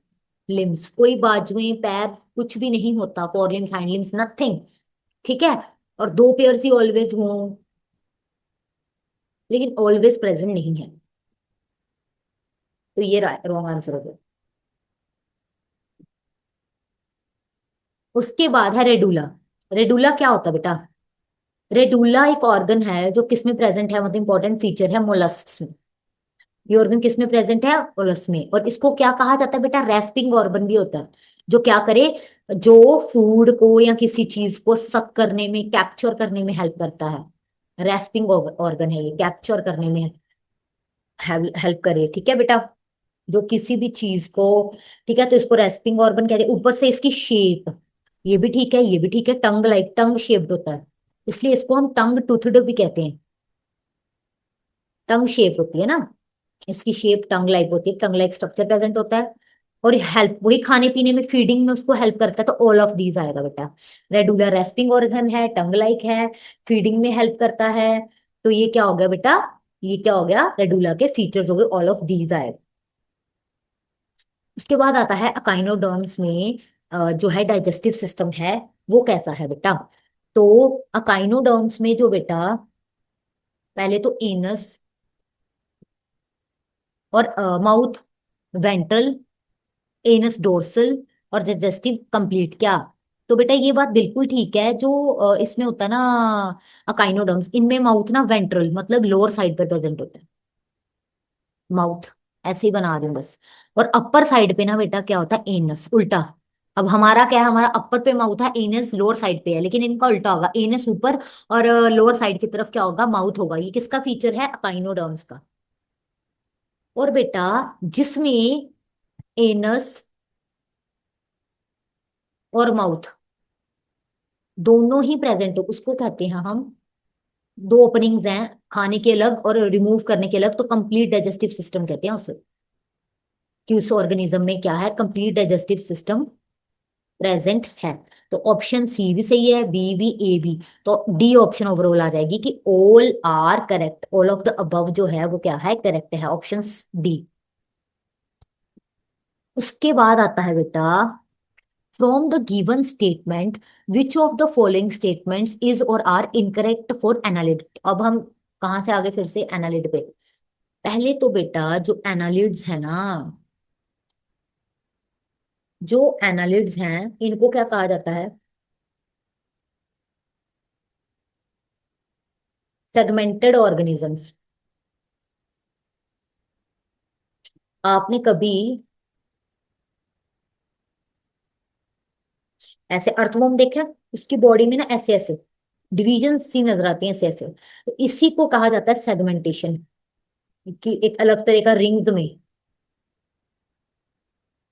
लिम्स, कोई बाजुएं पैर कुछ भी नहीं होता, four limbs hind limbs nothing, ठीक है। और दो पेयर्स ही ऑलवेज हो, लेकिन ऑलवेज प्रेजेंट नहीं है, तो ये रॉन्ग आंसर हो गया। उसके बाद है रेडुला। रेडुला क्या होता है बेटा? रेडुला एक ऑर्गन है जो किस में प्रेजेंट है, मतलब इंपॉर्टेंट फीचर है मोलस्क में। ये ऑर्गन किस में प्रेजेंट है, मोलस्क में। और इसको क्या कहा जाता है बेटा, रेस्पिंग ऑर्गन भी होता है। जो क्या करे, जो फूड को या किसी चीज को सक करने में, कैप्चर करने में हेल्प करता है। रेस्पिंग ऑर्गन है ये, कैप्चर करने में हेल्प करे, ठीक है बेटा। जो किसी भी चीज को, ठीक है, तो इसको रेस्पिंग ऑर्गन कहते हैं। ऊपर से इसकी शेप, ये भी ठीक है, ये भी ठीक है, टंग लाइक, टंग शेप्ड होता है, इसलिए इसको हम टंग टूथड भी कहते हैं। टंग शेप होती है ना, इसकी शेप टंग लाइक होती है, टंग लाइक स्ट्रक्चर प्रेजेंट होता है। और हेल्प, वही खाने पीने में, फीडिंग में उसको हेल्प करता है, तो ऑल ऑफ दीज आएगा बेटा। रेडुलर रेस्पिंग ऑर्गन है, टंग लाइक है, फीडिंग में हेल्प करता है, तो ये क्या हो गया बेटा, ये क्या हो गया, रेडुला के फीचर्स हो गए, ऑल ऑफ दीज आएगा। उसके बाद आता है अकाइनोडर्म्स में जो है डाइजेस्टिव सिस्टम है, वो कैसा है बेटा। तो अकाइनोडर्म्स में जो बेटा, पहले तो एनस और माउथ वेंट्रल, एनस डोर्सल और डाइजेस्टिव कंप्लीट, क्या? तो बेटा ये बात बिल्कुल ठीक है, जो इसमें होता है ना अकाइनोडर्म्स, इनमें माउथ ना वेंट्रल मतलब लोअर साइड पर प्रेजेंट होता है, माउथ, ऐसे ही बना रही हूँ बस। और अपर साइड पे ना बेटा क्या होता है, एनस, उल्टा। अब हमारा क्या है, हमारा अपर पे माउथ है, एनस लोअर साइड पे है, लेकिन इनका उल्टा होगा, एनस ऊपर और लोअर साइड की तरफ क्या होगा, माउथ होगा। ये किसका फीचर है, अकाइनोडर्म्स का। और बेटा जिसमें एनस और माउथ दोनों ही प्रेजेंट हो, उसको कहते हैं हम, दो ओपनिंग्स हैं, खाने के अलग और रिमूव करने के अलग, तो कंप्लीट डाइजेस्टिव सिस्टम कहते हैं उसे, कि उस ऑर्गेनिज्म में क्या है, कंप्लीट डाइजेस्टिव सिस्टम प्रेजेंट है। तो ऑप्शन सी भी सही है, बी भी, ए भी, तो डी ऑप्शन ओवरऑल आ जाएगी कि all are correct, all of the above जो है वो क्या है, करेक्ट है, ऑप्शन डी। उसके बाद आता है बेटा, from the given statement which of the following statements is और आर इनकरेक्ट फॉर एनालिड। अब हम कहाँ से आगे, फिर से एनालिड पे। पहले तो बेटा जो एनालिड्स है ना, जो एनालिड्स हैं इनको क्या कहा जाता है, सेगमेंटेड ऑर्गेनिजम्स। आपने कभी ऐसे अर्थवर्म देखा है? उसकी बॉडी में ना ऐसे ऐसे डिवीजन सी नजर आती हैं, ऐसे ऐसे, तो इसी को कहा जाता है सेगमेंटेशन, कि एक अलग तरह का रिंग्स में।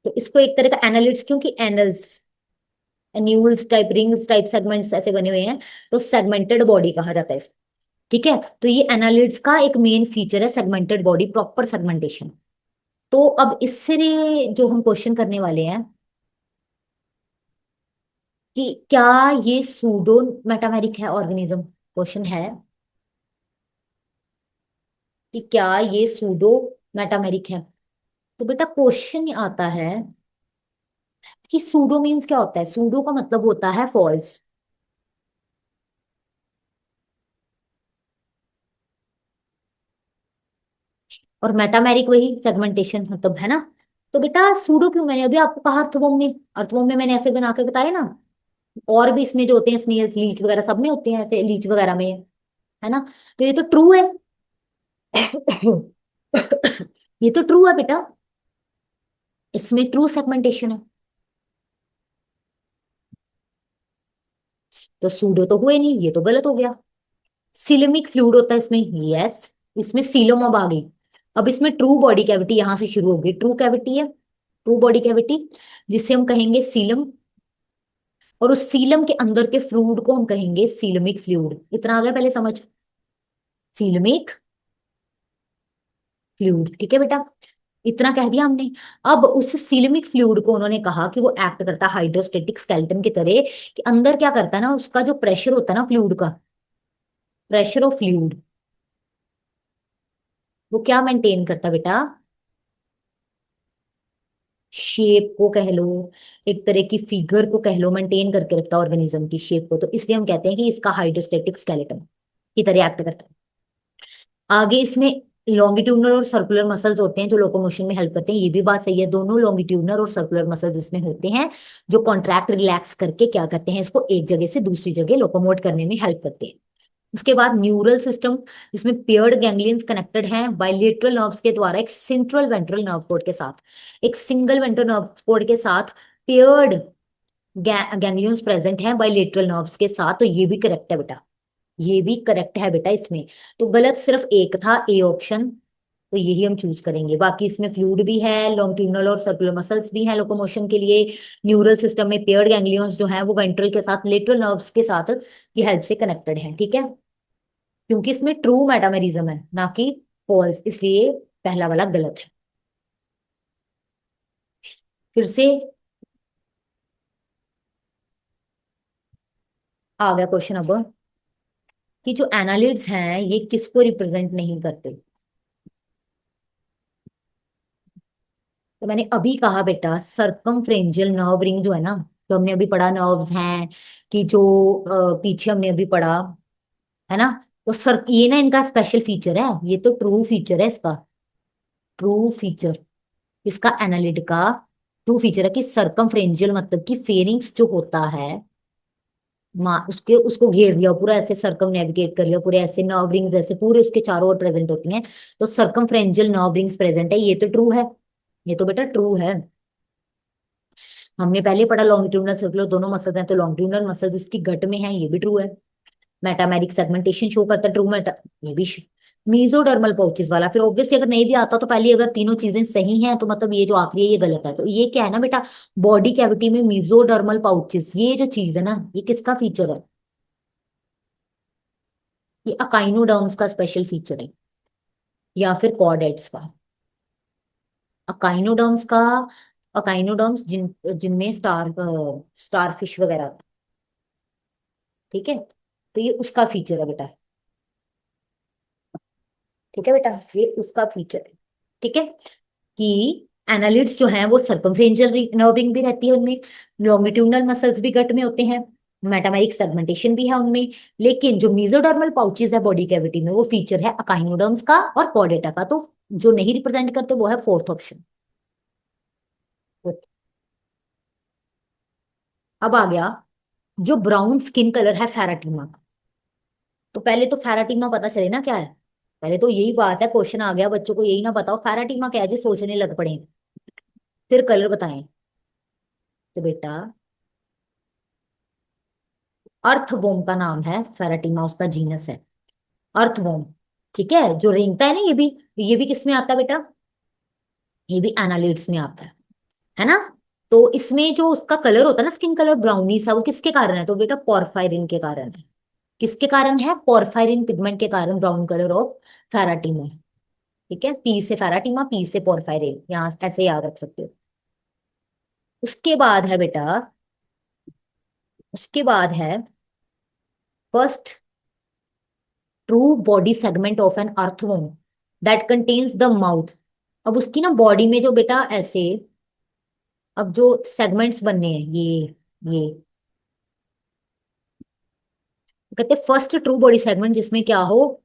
तो इसको एक तरह का एनालिड्स, क्योंकि एनल्स, annulus type, rings type segments ऐसे बने हुए हैं, तो सेगमेंटेड बॉडी कहा जाता है इसको, ठीक है। तो ये एनालिड्स का एक मेन फीचर है, सेगमेंटेड बॉडी, प्रॉपर सेगमेंटेशन। तो अब इससे जो हम क्वेश्चन करने वाले हैं कि क्या ये सूडो मेटामेरिक है ऑर्गेनिज्म, क्वेश्चन है कि क्या ये सूडो मेटामेरिक है। तो बेटा क्वेश्चन आता है कि सूडो मीन्स क्या होता है, सूडो का मतलब होता है फॉल्स, और मेटामेरिक वही सेगमेंटेशन मतलब है ना। तो बेटा सूडो क्यों, मैंने अभी आपको कहा अर्थवोम में, अर्थवोम में मैंने ऐसे बना के बताया ना, और भी इसमें जो होते हैं स्नेल्स, लीच वगैरह सब में होते हैं, ऐसे लीच वगैरह में, है ना। तो ये तो ट्रू है। ये तो ट्रू है बेटा, इसमें ट्रू सेगमेंटेशन है। तो सूडो तो हुए नहीं, ये तो गलत हो गया। सिलेमिक फ्लूइड होता है इसमें, यस, इसमें सीलम अब आ गई। अब इसमें ट्रू बॉडी कैविटी यहां से शुरू होगी, ट्रू कैविटी है, ट्रू बॉडी कैविटी, जिसे हम कहेंगे सीलम। और उस सीलम के अंदर के फ्लूइड को हम कहेंगे सीलमिक फ्लूइड। इतना आ गया पहले समझ, सीलमिक फ्लूइड, ठीक है बेटा, इतना कह दिया हमने। अब उस सीलमिक फ्लूइड को उन्होंने कहा कि वो एक्ट करता है हाइड्रोस्टेटिक स्केलेटन की तरह, कि अंदर क्या करता है ना, उसका जो प्रेशर होता है ना फ्लूइड का, प्रेशर ऑफ फ्लूइड, वो क्या मेंटेन करता है बेटा, शेप को कह लो, एक तरह की फिगर को कह लो, मेंटेन करके रखता है ऑर्गेनिज्म की शेप को, तो इसलिए हम कहते हैं कि इसका हाइड्रोस्टेटिक स्केलेटन की तरह एक्ट करता है। आगे इसमें लॉन्गिट्यूडनल और सर्कुलर मसल्स होते हैं जो लोकोमोशन में हेल्प करते हैं, ये भी बात सही है, दोनों लॉन्गिट्यूडनल और सर्कुलर मसल्स इसमें होते हैं, जो कॉन्ट्रैक्ट रिलैक्स करके क्या करते हैं, इसको एक जगह से दूसरी जगह लोकोमोट करने में हेल्प करते हैं। उसके बाद न्यूरल सिस्टम, जिसमें पेयर्ड गैंग्लियंस कनेक्टेड हैं बायलेटरल नर्व्स के द्वारा एक सेंट्रल वेंट्रल नर्व कोड के साथ, एक सिंगल वेंट्रल नर्व कोड के साथ पेयर्ड गैंग्लियंस प्रेजेंट हैं बायलेटरल नर्व्स के साथ, तो ये भी करेक्ट है बेटा, ये भी करेक्ट है बेटा इसमें। तो गलत सिर्फ एक था, ए ऑप्शन, तो यही हम चूज करेंगे। बाकी इसमें फ्लूइड भी है, लॉन्गिट्यूडनल और सर्कुलर मसल्स भी हैं लोकोमोशन के लिए, न्यूरल सिस्टम में पेयर्ड गैंग्लियंस जो है वो वेंट्रल के साथ लेटरल नर्व्स के साथ की हेल्प से कनेक्टेड है, ठीक है, क्योंकि इसमें ट्रू मेटामेरिज्म है ना कि फॉल्स, इसलिए पहला वाला गलत है। फिर से आ गया क्वेश्चन अब, कि जो एनालिड्स हैं ये किसको रिप्रेजेंट नहीं करते। तो मैंने अभी कहा बेटा, सर्कमफ्रेंजियल नर्व रिंग जो है ना, तो हमने अभी पढ़ा नर्व्स हैं कि जो पीछे हमने अभी पढ़ा, है ना। तो सर ये ना इनका स्पेशल फीचर है, ये तो ट्रू फीचर है इसका, ट्रू फीचर इसका एनालिड का ट्रू फीचर है कि सर्कमफ्रेंजियल मतलब कि फेरिंग्स जो होता है, माँ उसके उसको घेर लिया पूरा, ऐसे सर्कम नेविगेट कर लिया पूरे, ऐसे नर्व रिंग्स ऐसे पूरे उसके चारों ओर प्रेजेंट होती हैं, तो सर्कमफ्रेंजियल नर्व रिंग्स प्रेजेंट है, ये तो ट्रू है, ये तो बेटा ट्रू है। हमने पहले पढ़ा लॉन्गिट्यूडनल सर्कुलर दोनों मसल्स हैं, तो लॉन्गिट्यूडनल मसल्स इसकी गट में है, ये भी ट्रू है। मेटामेरिक सेगमेंटेशन शो करता है, ट्रू मेटा, ये भी। मीजोडर्मल पाउचेस वाला, फिर ऑब्वियसली अगर नहीं भी आता तो पहले अगर तीनों चीजें सही हैं तो मतलब ये जो आखिरी है ये गलत है, तो ये क्या है ना बेटा, बॉडी कैविटी में मीजोडर्मल पाउचेस, ये जो चीज है ना, ये किसका फीचर है, ये अकाइनोडर्म्स का स्पेशल फीचर है, या फिर कॉर्डेट्स का, अकाइनोडर्म्स का, अकाइनोडर्म्स जिनमें स्टारफिश वगैरह आता है, ठीक है, तो ये उसका फीचर है बेटा, ठीक है बेटा, ये उसका फीचर है, ठीक है, कि एनालिड्स जो हैं वो सर्कमफ्रेंजियल नर्व रिंग भी रहती है उनमें, लॉन्गिट्यूडनल मसल्स भी गट में होते हैं, मेटामेरिक सेगमेंटेशन भी है उनमें, लेकिन जो मेसोडर्मल पाउचेस है बॉडी कैविटी में वो फीचर है अकाइनोडर्म्स का और कॉर्डेटा का, तो जो नहीं रिप्रेजेंट करते वो है फोर्थ ऑप्शन। अब आ गया जो ब्राउन स्किन कलर है फेराटीमा का, तो पहले तो फेराटीमा पता चले ना क्या है, पहले तो यही बात है, क्वेश्चन आ गया बच्चों को यही ना बताओ फेराटीमा क्या है जी, सोचने लग पड़े, फिर कलर बताएं। तो बेटा अर्थवोम का नाम है फेराटीमा, उसका जीनस है अर्थवोम, ठीक है, जो रेंगता है ना ये भी किस में आता है बेटा, ये भी एनालिड्स में आता है ना। तो इसमें जो उसका कलर होता है ना स्किन कलर ब्राउनी सा, वो किसके कारण है, तो बेटा पोरफायरिन के कारण है, किसके कारण है, पोरफायरिन पिगमेंट के कारण ब्राउन कलर ऑफ फेराटीमा, ठीक है, पी से फेराटीमा, पी से पोरफायरिन, यहाँ ऐसे याद रख सकते हो। उसके बाद है बेटा, उसके बाद है first true body segment of an earthworm that contains the mouth. अब उसकी ना बॉडी में जो बेटा ऐसे, अब जो सेगमेंट्स बनने हैं ये कहते हैं फर्स्ट ट्रू बॉडी सेगमेंट जिसमें क्या हो,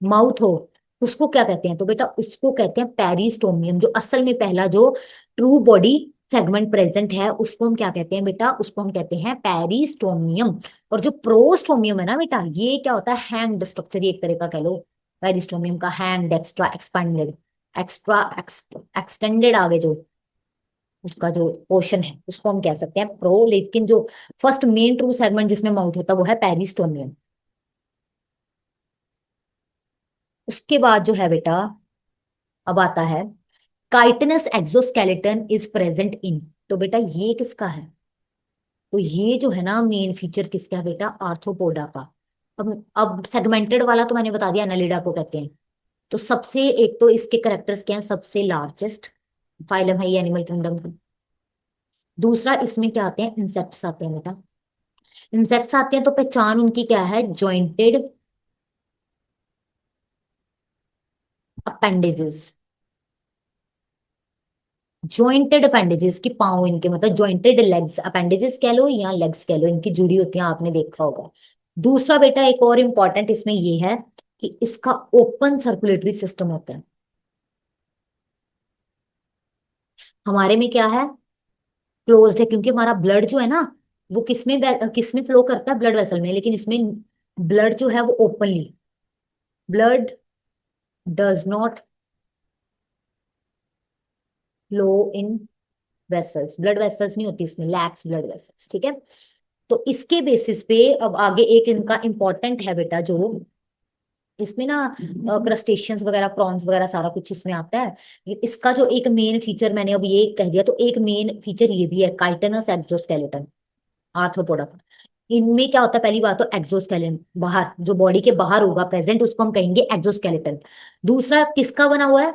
माउथ हो, उसको क्या कहते हैं, तो बेटा उसको कहते हैं पेरिस्टोमियम, जो असल में पहला जो ट्रू बॉडी सेगमेंट प्रेजेंट है उसको हम क्या कहते हैं बेटा, उसको हम कहते हैं पेरिस्टोमियम। और जो प्रोस्टोमियम है ना बेटा, ये क्या होता है, हैंग्ड स्ट्रक्चर, एक तरह का कह लो। पेरिस्टोमियम का hanged, extra expanded, extra extended, आगे जो उसका जो पोर्शन है उसको हम कह सकते हैं प्रो। लेकिन जो फर्स्ट मेन ट्रू सेगमेंट जिसमें माउथ होता है वो है पेरिस्टोमियम। उसके बाद जो है बेटा, अब आता है chitinous exoskeleton is present in. तो बेटा ये किसका है, तो ये जो है ना मेन फीचर किसका है बेटा, आर्थ्रोपोडा का। अब सेगमेंटेड वाला तो मैंने बता दिया, एनालिडा को कहते हैं। तो सबसे एक तो इसके करेक्टर्स क्या हैं, सबसे लार्जेस्ट फाइलम है ये एनिमल किंगडम का। दूसरा इसमें क्या आते हैं, इंसेक्ट्स आते हैं बेटा। इंसेक्ट्स आते हैं तो पहचान उनकी क्या है, जॉइंटेड अपेंडेजेस। जॉइंटेड अपेंडेजेस की पांव इनके, मतलब जॉइंटेड लेग्स, अपेंडेजेस कह लो या लेग्स कह लो, इनकी जुड़ी होती हैं, आपने देखा होगा। दूसरा बेटा एक और इंपॉर्टेंट इसमें ये है कि इसका ओपन सर्कुलेटरी सिस्टम होता है। हमारे में क्या है, क्लोज्ड है, क्योंकि हमारा ब्लड जो है ना वो किसमें फ्लो करता है, ब्लड वेसल में। लेकिन इसमें ब्लड जो है वो openly, blood does not flow in vessels, blood vessels नहीं होती इसमें, लैक्स ब्लड वेसल्स, ठीक है। तो इसके बेसिस पे अब आगे एक इनका इंपॉर्टेंट है बेटा, जो इसमें ना क्रस्टेशियंस वगैरह, प्रॉन्स वगैरह सारा कुछ इसमें आता है। इसका जो एक मेन फीचर मैंने अब ये कह दिया, तो एक मेन फीचर ये भी है, काइटनस एक्सोस्केलेटन, आर्थ्रोपोडा का। इनमें क्या होता है, पहली बात तो एक्सोस्केलेटन बाहर, जो बॉडी के बाहर होगा प्रेजेंट, उसको हम कहेंगे एक्सोस्केलेटन। दूसरा किसका बना हुआ है,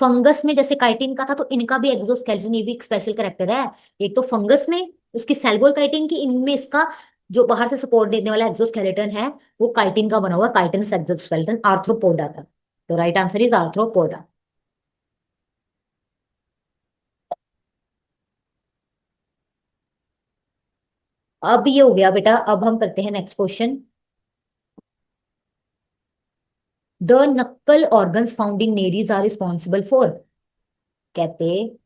फंगस में जैसे काइटिन का था, तो इनका भी एक्सोस्केलेटन, ये भी एक स्पेशल करेक्टर है। एक तो फंगस में उसकी सेल वॉल काइटिन की, इनमें इसका जो बाहर से सपोर्ट देने वाला एक्सोस्केलेटन है वो काइटिन का बना हुआ, काइटिनस एक्सोस्केलेटन आर्थ्रोपोडा का। तो राइट आंसर इज आर्थ्रोपोडा। अब ये हो गया बेटा, अब हम करते हैं next question. The knuckle organs found in Nereis are responsible for, कहते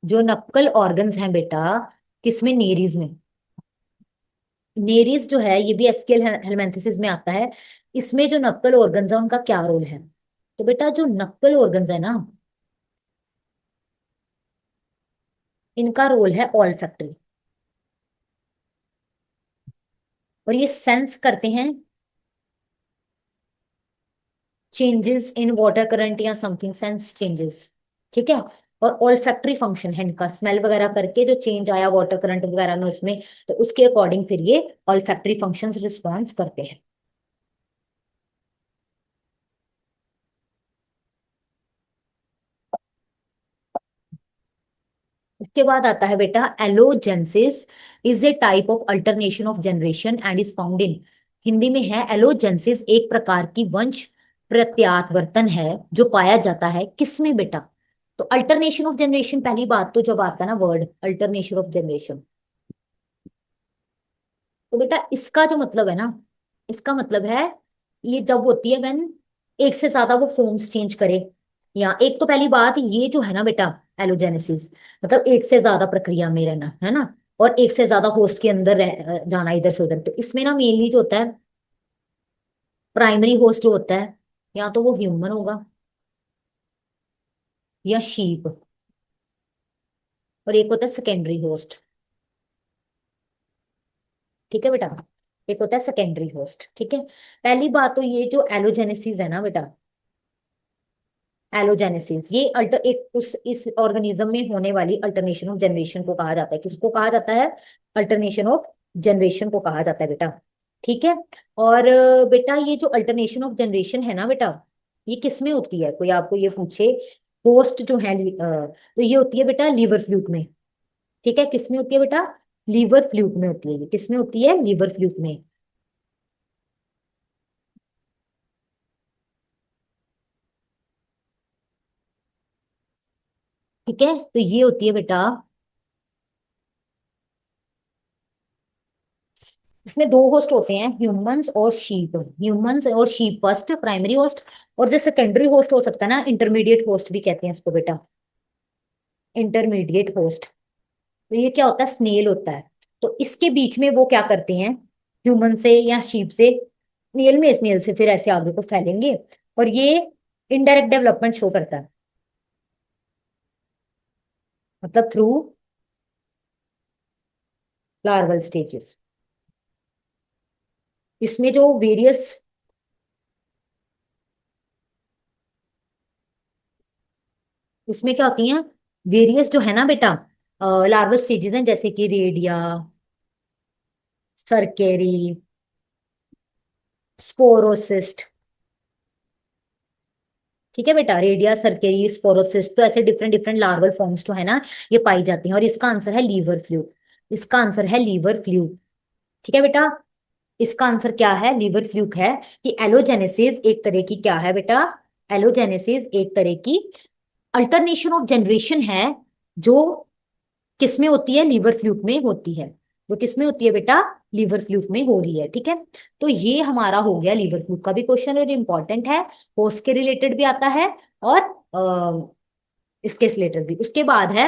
जो नक्कल ऑर्गन्स हैं बेटा, किसमें, नेरीज में। नेरीज जो है ये भी एस्केल हेलमेंथेसिस में आता है। इसमें जो नक्कल ऑर्गन्स है उनका क्या रोल है, तो बेटा जो नक्कल ऑर्गन्स है ना, इनका रोल है ऑल्फैक्टरी। और ये सेंस करते हैं चेंजेस इन वाटर करंट या समथिंग, सेंस चेंजेस, ठीक है। और ऑल्फैक्टरी फंक्शन है इनका, स्मेल वगैरह करके जो चेंज आया वाटर करंट वगैरह में उसमें, तो उसके अकॉर्डिंग फिर ये ऑल्फैक्टरी फंक्शंस रिस्पॉन्स करते हैं। उसके बाद आता है बेटा allogenesis is a type of alternation of generation and is found in, Hindi में है एलोजेंसिस एक प्रकार की वंश प्रत्यावर्तन है जो पाया जाता है किसमें बेटा। तो अल्टरनेशन ऑफ जनरेशन, पहली बात तो जब आता है ना वर्ड अल्टरनेशन ऑफ जनरेशन, तो बेटा इसका जो मतलब है ना, इसका मतलब है ये जब होती है व्हेन एक से ज्यादा वो फॉर्म्स चेंज करे। या एक तो पहली बात ये जो है ना बेटा, एलोजेनेसिस मतलब एक से ज्यादा प्रक्रिया में रहना है ना, और एक से ज्यादा होस्ट के अंदर जाना इधर से उधर। तो इसमें ना मेनली जो होता है, प्राइमरी होस्ट जो होता है, या तो वो ह्यूमन होगा या शीप, और एक होता है सेकेंडरी होस्ट, ठीक है बेटा। एक होता है सेकेंडरी होस्ट, ठीक है। पहली बात तो ये जो एलोजेनेसिस है ना बेटा, एलोजेनेसिस ये अल्टर एक उस इस ऑर्गेनिज्म में होने वाली अल्टरनेशन ऑफ जनरेशन को कहा जाता है, किसको कहा जाता है, अल्टरनेशन ऑफ जनरेशन को कहा जाता है बेटा, ठीक है। और बेटा ये जो अल्टरनेशन ऑफ जनरेशन है ना बेटा, ये किस में होती है, कोई आपको ये पूछे, होस्ट जो है तो ये होती है बेटा लीवर फ्लूक में, ठीक है। किस में होती है बेटा, लीवर फ्लूक में होती है, ये किस में होती है, लीवर फ्लूक में, ठीक है। तो ये होती है बेटा, इसमें दो होस्ट होते हैं, ह्यूमंस और शीप। ह्यूमंस और शीप फर्स्ट प्राइमरी होस्ट, और जो सेकेंडरी होस्ट हो सकता है ना, इंटरमीडिएट होस्ट भी कहते हैं इसको बेटा। Intermediate host. तो ये क्या होता है, स्नेल होता है। तो इसके बीच में वो क्या करते हैं, ह्यूमन से या शीप से, स्नेल से फिर ऐसे आगे को फैलेंगे। और ये इनडायरेक्ट डेवलपमेंट शो करता है, मतलब थ्रू लार्वल स्टेजेस। इसमें जो वेरियस, इसमें क्या होती हैं, वेरियस जो है ना बेटा, लार्वल स्टेजेस हैं, जैसे कि रेडिया, सरकेरी, स्पोरोसिस्ट। ठीक है बेटा, रेडिया, सरकेरी, स्पोरोसिस्ट, तो ऐसे डिफरेंट डिफरेंट लार्वल फॉर्म्स जो है ना, ये पाई जाती हैं। और इसका आंसर है लीवर फ्लू। इसका आंसर है लीवर फ्लू। ठीक है बेटा, इसका आंसर क्या है, लीवर फ्लूक है। कि एलोजेनेसिस एक तरह की क्या है बेटा, एलोजेनेसिस एक तरह की अल्टरनेशन ऑफ जनरेशन है, जो किसमें होती है, लीवर फ्लूक में होती है। वो किसमें होती है बेटा, लीवर फ्लूक में हो रही है। ठीक है, तो ये हमारा हो गया लीवर फ्लूक का भी क्वेश्चन, और इंपॉर्टेंट है, होस्ट के रिलेटेड भी आता है, और इसके रिलेटेड भी। उसके बाद है,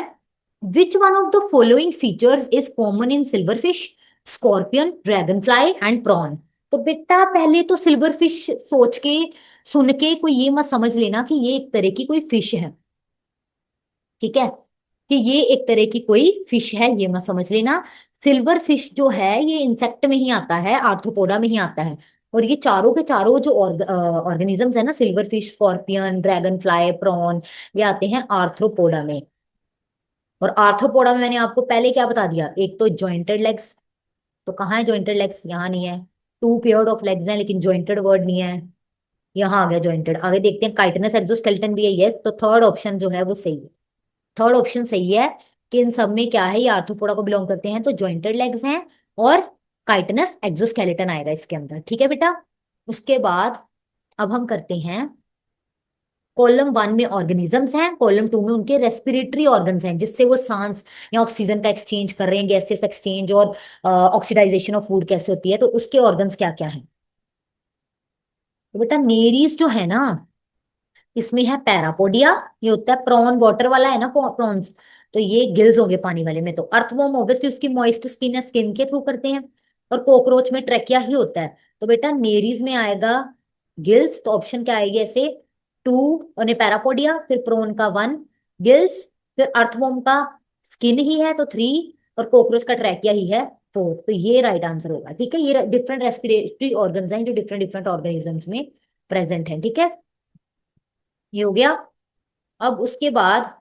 which one of the following features is common in silverfish, scorpion, dragonfly and prawn. तो बेटा पहले तो सिल्वर फिश सोच के, सुन के कोई ये मत समझ लेना कि ये एक तरह की कोई फिश है। ठीक है, कि ये एक तरह की कोई फिश है, ये मत समझ लेना। सिल्वर फिश जो है ये इंसेक्ट में ही आता है, आर्थ्रोपोडा में ही आता है। और ये चारों के चारों जो ऑर्गेनिजम्स है ना, silverfish, scorpion, dragonfly, prawn, ये आते हैं आर्थ्रोपोडा में। और आर्थ्रोपोडा में मैंने आपको पहले क्या बता दिया, एक तो जॉइंटेड लेग्स। तो कहाँ है जॉइंटेड लेग्स, यहाँ नहीं है। टू पेयर्ड ऑफ लेग्स हैं, लेकिन जॉइंटेड वर्ड नहीं है। यहाँ आ गया जॉइंटेड। आगे देखते हैं, काइटिनस एक्सोस्केलेटन भी है, यस। तो थर्ड ऑप्शन जो है वो सही है। थर्ड ऑप्शन सही है, कि इन सब में क्या है, ये आर्थ्रोपोडा को बिलोंग करते हैं, तो जॉइंटेड लेग्स हैं। और काइटिनस एक्सोस्केलेटन आएगा इसके अंदर। ठीक है बेटा, उसके बाद अब हम करते हैं, कॉलम वन में ऑर्गेनिजम्स हैं, कॉलम टू में उनके रेस्पिरेटरी ऑर्गन्स हैं, जिससे वो सांस या ऑक्सीजन का एक्सचेंज कर रहे हैं, गैसेस एक्सचेंज, और ऑक्सीडाइजेशन ऑफ फूड कैसे होती है, तो उसके ऑर्गन्स क्या क्या हैं। तो बेटा नेरीज जो है ना, इसमें है पैरापोडिया, ये होता है प्रॉन, वाटर वाला है ना प्रॉन्स, तो ये गिल्स होंगे पानी वाले में। तो अर्थवॉर्म ऑब्वियसली उसकी मॉइस्ट स्किन है, स्किन के थ्रू करते हैं। और कॉकरोच में ट्रेकिया ही होता है। तो बेटा नेरीज में आएगा गिल्स, तो ऑप्शन क्या आएगी ऐसे, टू, और पैरापोडिया, फिर प्रोन का वन, गिल्स, फिर अर्थवॉर्म का स्किन ही है तो थ्री, और कॉकरोच का ट्रैकिया ही है फोर। तो ये राइट आंसर होगा। ठीक है, ये डिफरेंट रेस्पिरेटरी ऑर्गन्स हैं जो डिफरेंट डिफरेंट ऑर्गेनिजम्स में प्रेजेंट हैं। ठीक है, ये हो गया। अब उसके बाद,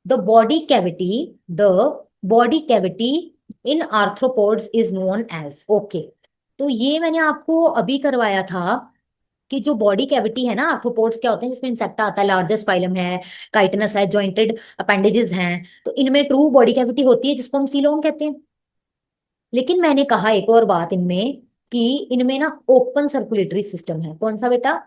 the body cavity, the body cavity in arthropods is known as, okay. तो ये मैंने आपको अभी करवाया था, कि जो बॉडी कैविटी है ना, आर्थ्रोपोड्स क्या होते हैं, जिसमें इंसेक्टा आता है, लार्जेस्ट फाइलम है, काइटनस है, जॉइंटेड अपेंडेजेस हैं। तो इनमें ट्रू बॉडी कैविटी होती है, जिसको हम सीलोम कहते हैं। लेकिन मैंने कहा एक और बात इनमें, कि इनमें ना ओपन सर्कुलेटरी सिस्टम है। कौन सा बेटा,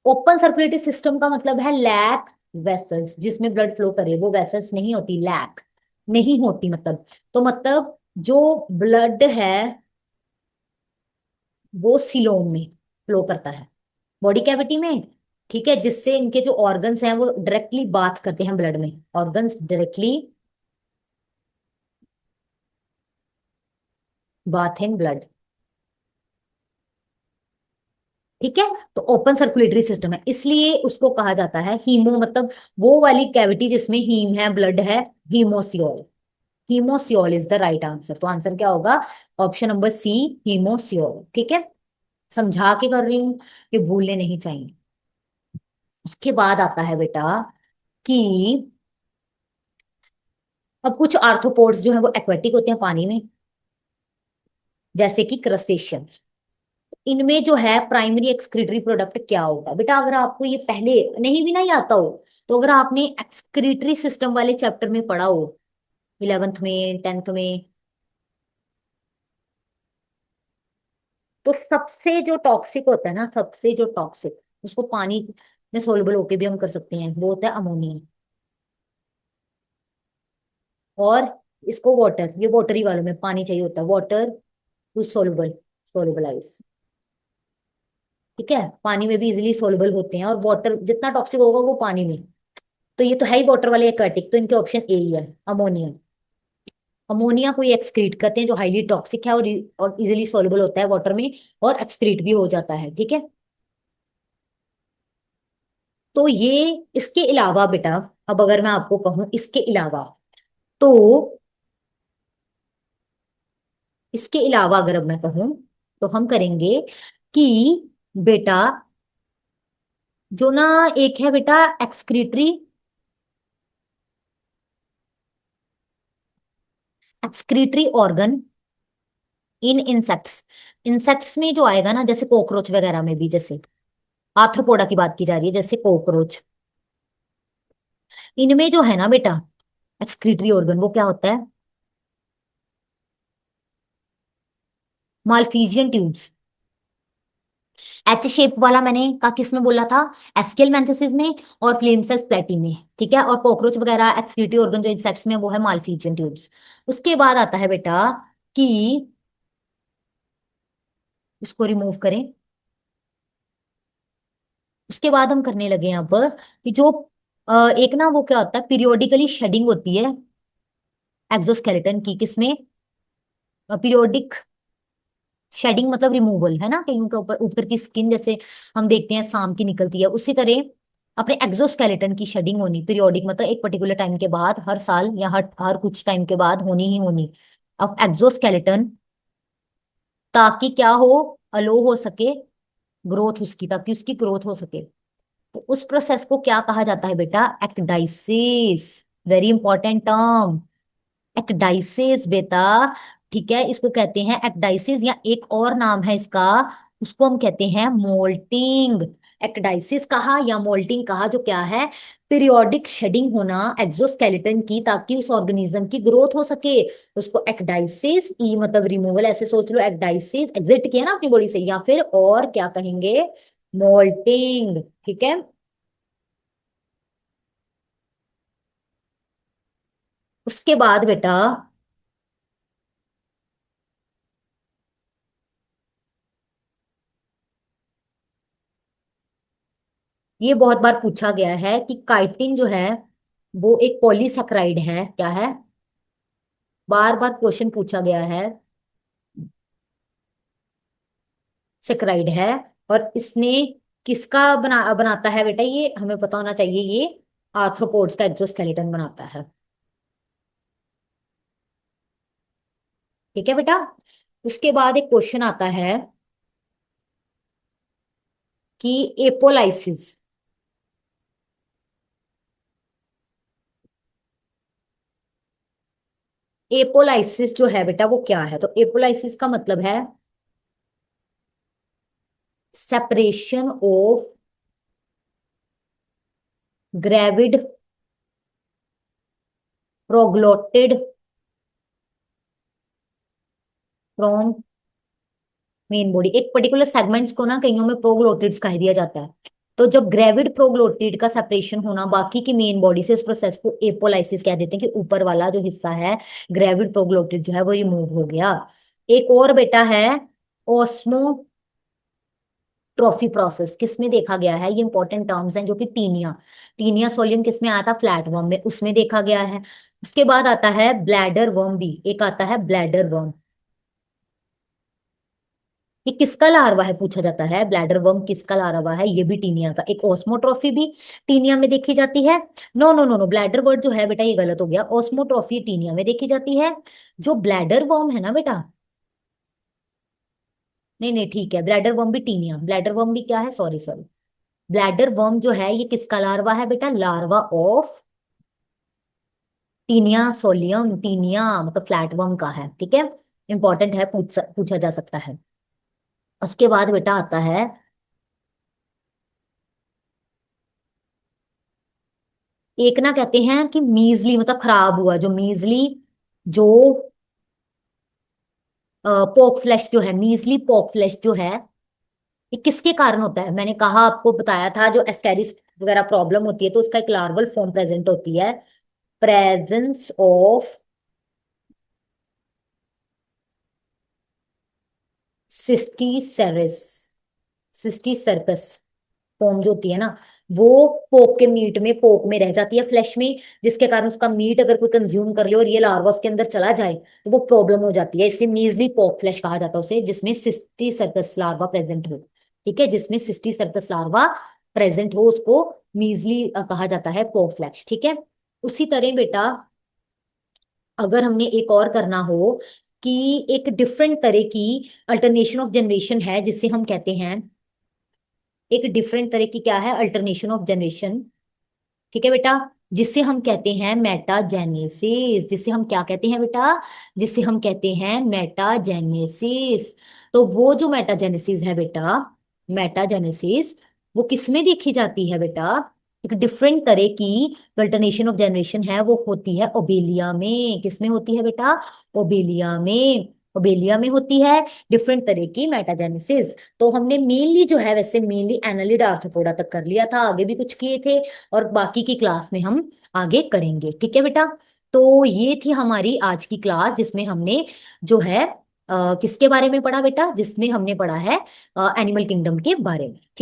ओपन सर्कुलेटरी सिस्टम का मतलब है लैक वेसल्स, जिसमें ब्लड फ्लो करे, वो वेसल्स नहीं होती, लैक नहीं होती मतलब। तो मतलब जो ब्लड है वो सिलोम में फ्लो करता है, बॉडी कैविटी में। ठीक है, जिससे इनके जो ऑर्गन्स हैं वो डायरेक्टली बात करते हैं ब्लड में, organs directly bath in blood. ठीक है, तो ओपन सर्कुलेटरी सिस्टम है, इसलिए उसको कहा जाता है हीमो, मतलब वो वाली कैविटी जिसमें हीम है, ब्लड है, हीमोसियोल। हीमोसियोल इज द राइट आंसर। तो आंसर क्या होगा, ऑप्शन नंबर सी, हीमोसियोल। ठीक है, समझा के कर रही हूँ, कि भूलने नहीं चाहिए। उसके बाद आता है बेटा, कि अब कुछ आर्थ्रोपोड्स जो है वो एक्वेटिक होते हैं, पानी में, जैसे कि क्रस्टेशियंस। इनमें जो है प्राइमरी एक्सक्रीटरी प्रोडक्ट क्या होगा बेटा, अगर आपको ये पहले नहीं भी नहीं आता हो, तो अगर आपने एक्सक्रीटरी सिस्टम वाले चैप्टर में पढ़ा हो, 11th में, 10th में, तो सबसे जो टॉक्सिक होता है ना, सबसे जो टॉक्सिक, उसको पानी में सोलबल होके भी हम कर सकते हैं, वो होता है अमोनिया। और इसको वाटर, ये वाटरी वालों में पानी चाहिए होता है, वाटर टू सोलबल, सोलबलाइज। ठीक है, पानी में भी इजिली सोल्युबल होते हैं, और वाटर जितना टॉक्सिक होगा वो पानी में। तो ये तो है ही वाटर वाले एक्वाटिक, तो इनके ऑप्शन ए ही है, अमोनिया। अमोनिया को ये एक्सक्रीट करते हैं, जो हाईली टॉक्सिक है और इजिली सोल्युबल होता है वाटर में, और एक्सक्रीट भी हो जाता है। ठीक है, तो ये, इसके अलावा बेटा, अब अगर मैं आपको कहूं इसके अलावा, तो इसके अलावा अगर अब मैं कहूं, तो हम करेंगे कि बेटा, जो ना, एक है बेटा excretory, excretory organ in insects. Insects में जो आएगा ना, जैसे कॉकरोच वगैरह में भी, जैसे आर्थ्रोपोडा की बात की जा रही है, जैसे कॉकरोच, इनमें जो है ना बेटा एक्सक्रीटरी ऑर्गन, वो क्या होता है? Malpighian tubes. एच शेप वाला मैंने कहा किस में बोला था? एस्केल मैंथिसिस में और फ्लेमसेस प्लेटी में। ठीक है, और कॉकरोच वगैरह एक्सक्रीटरी ऑर्गन जो इंसेक्ट्स में, वो है मालफीजियन ट्यूब्स। उसके बाद आता है बेटा कि, इसको रिमूव करें। उसके बाद हम करने लगे यहाँ पर कि जो एक ना, वो क्या होता है, पीरियोडिकली शेडिंग होती है एक्सोस्केलेटन की, किसमें? पीरियोडिक शेडिंग मतलब रिमूवल, है ना, कहीं के ऊपर, ऊपर की स्किन जैसे हम देखते हैं सांप की निकलती है, उसी तरह अपने एक्सोस्केलेटन की शेडिंग होनी पीरियोडिक, मतलब एक पर्टिकुलर टाइम के बाद, हर साल या हर कुछ टाइम के बाद होनी ही होनी, अब एक्सोस्केलेटन, ताकि क्या हो, अलो हो सके ग्रोथ उसकी, ताकि उसकी ग्रोथ हो सके। तो उस प्रोसेस को क्या कहा जाता है बेटा? Ecdysis. Very important term, ecdysis बेटा। ठीक है, इसको कहते हैं एक्डाइसिस, या एक और नाम है इसका, उसको हम कहते हैं मोल्टिंग। एक्डाइसिस कहा या मोल्टिंग कहा, जो क्या है? पीरियोडिक शेडिंग होना एक्सोस्केलेटन की, ताकि उस ऑर्गेनिज्म की ग्रोथ हो सके। उसको एक्डाइसिस, ई मतलब रिमूवल, ऐसे सोच लो, एक्डाइसिस एग्जिट किया ना अपनी बॉडी से, या फिर और क्या कहेंगे? मोल्टिंग। ठीक है, उसके बाद बेटा, ये बहुत बार पूछा गया है कि काइटिन जो है वो एक पॉलीसैकेराइड है, क्या है? बार बार क्वेश्चन पूछा गया है। सैकेराइड है, और इसने किसका बनाता है बेटा? ये हमें पता होना चाहिए, ये आर्थ्रोपोड्स का एक्सोस्केलेटन बनाता है। ठीक है बेटा, उसके बाद एक क्वेश्चन आता है कि एपोलाइसिस, एपोलाइसिस जो है बेटा वो क्या है? तो एपोलाइसिस का मतलब है separation of gravid proglottid from main body. एक पर्टिकुलर सेगमेंट्स को ना कईयों में प्रोग्लोटिड्स कह दिया जाता है। तो जब ग्रेविड प्रोग्लोटिड का सेपरेशन होना बाकी की मेन बॉडी से, इस प्रोसेस को एपोलाइसिस कह देते हैं, कि ऊपर वाला जो हिस्सा है ग्रेविड प्रोग्लोटिड जो है वो रिमूव हो गया। एक और बेटा है ओस्मोट्रोफी प्रोसेस, किसमें देखा गया है? ये इंपॉर्टेंट टर्म्स हैं, जो कि टीनिया, टीनिया सोलियम किसमें आया था? फ्लैट वर्म में, उसमें देखा गया है। उसके बाद आता है ब्लैडर वर्म भी, एक आता है ब्लैडर वर्म। ये किसका लार्वा है पूछा जाता है, ब्लैडर वर्म किसका लार्वा है? ये भी टीनिया का। एक ओस्मोट्रॉफी भी टीनिया में देखी जाती है। No no no no, bladder worm जो है बेटा ये गलत हो गया, ओस्मोट्रॉफी टीनिया में देखी जाती है। जो ब्लैडर वर्म है ना बेटा, नहीं नहीं ठीक है, ब्लैडर वर्म भी टीनिया, ब्लैडर वर्म भी क्या है, सॉरी सॉरी, ब्लैडर वर्म जो है ये किसका लार्वा है बेटा? Larva of Taenia solium, Taenia मतलब फ्लैट वर्म का है। ठीक है, इंपॉर्टेंट है, पूछा जा सकता है। उसके बाद बेटा आता है, एक ना कहते हैं कि मीजली मतलब खराब हुआ, जो मीजली, जो पोक फ्लैश जो है, मीजली पोक फ्लैश जो है, ये किसके कारण होता है? मैंने कहा, आपको बताया था, जो एस्केरिस वगैरह प्रॉब्लम होती है तो उसका एक लार्वल फॉर्म प्रेजेंट होती है, presence of cysticercus, cysticercus form जो होती है ना, वो पोक के मीट में, पोक में रह जाती है, फ्लैश में, जिसके कारण उसका मीट अगर कोई कंज्यूम कर ले और ये लार्वा उसके अंदर चला जाए तो वो प्रॉब्लम हो जाती है। इसलिए मीजली पोक फ्लैश कहा जाता है उसे, जिसमें सिस्टी सर्कस लार्वा प्रेजेंट हो। ठीक है, जिसमें सिस्टी सर्कस लार्वा प्रेजेंट हो उसको मीजली कहा जाता है पोक फ्लैश। ठीक है, उसी तरह बेटा अगर हमने एक और करना हो कि एक डिफरेंट तरह की अल्टरनेशन ऑफ जनरेशन है जिससे हम कहते हैं, एक डिफरेंट तरह की क्या है, अल्टरनेशन ऑफ जनरेशन। ठीक है बेटा, जिसे हम कहते हैं मेटाजेनेसिस। जिसे हम क्या कहते हैं बेटा, जिसे हम कहते हैं मेटाजेनेसिस। तो वो जो मेटाजेनेसिस है बेटा, मेटाजेनेसिस वो किसमें देखी जाती है बेटा, एक डिफरेंट तरह की अल्टरनेशन ऑफ जनरेशन है, वो होती है ओबेलिया में। किसमें होती है बेटा, ओबेलिया में। ओबेलिया में होती है डिफरेंट तरह की मेटाजेनेसिस। तो हमने मेनली जो है, वैसे मेनली एनालिड आर्थ्रोपोडा तक कर लिया था, आगे भी कुछ किए थे और बाकी की क्लास में हम आगे करेंगे। ठीक है बेटा, तो ये थी हमारी आज की क्लास जिसमें हमने जो है किसके बारे में पढ़ा बेटा, जिसमें हमने पढ़ा है एनिमल किंगडम के बारे में।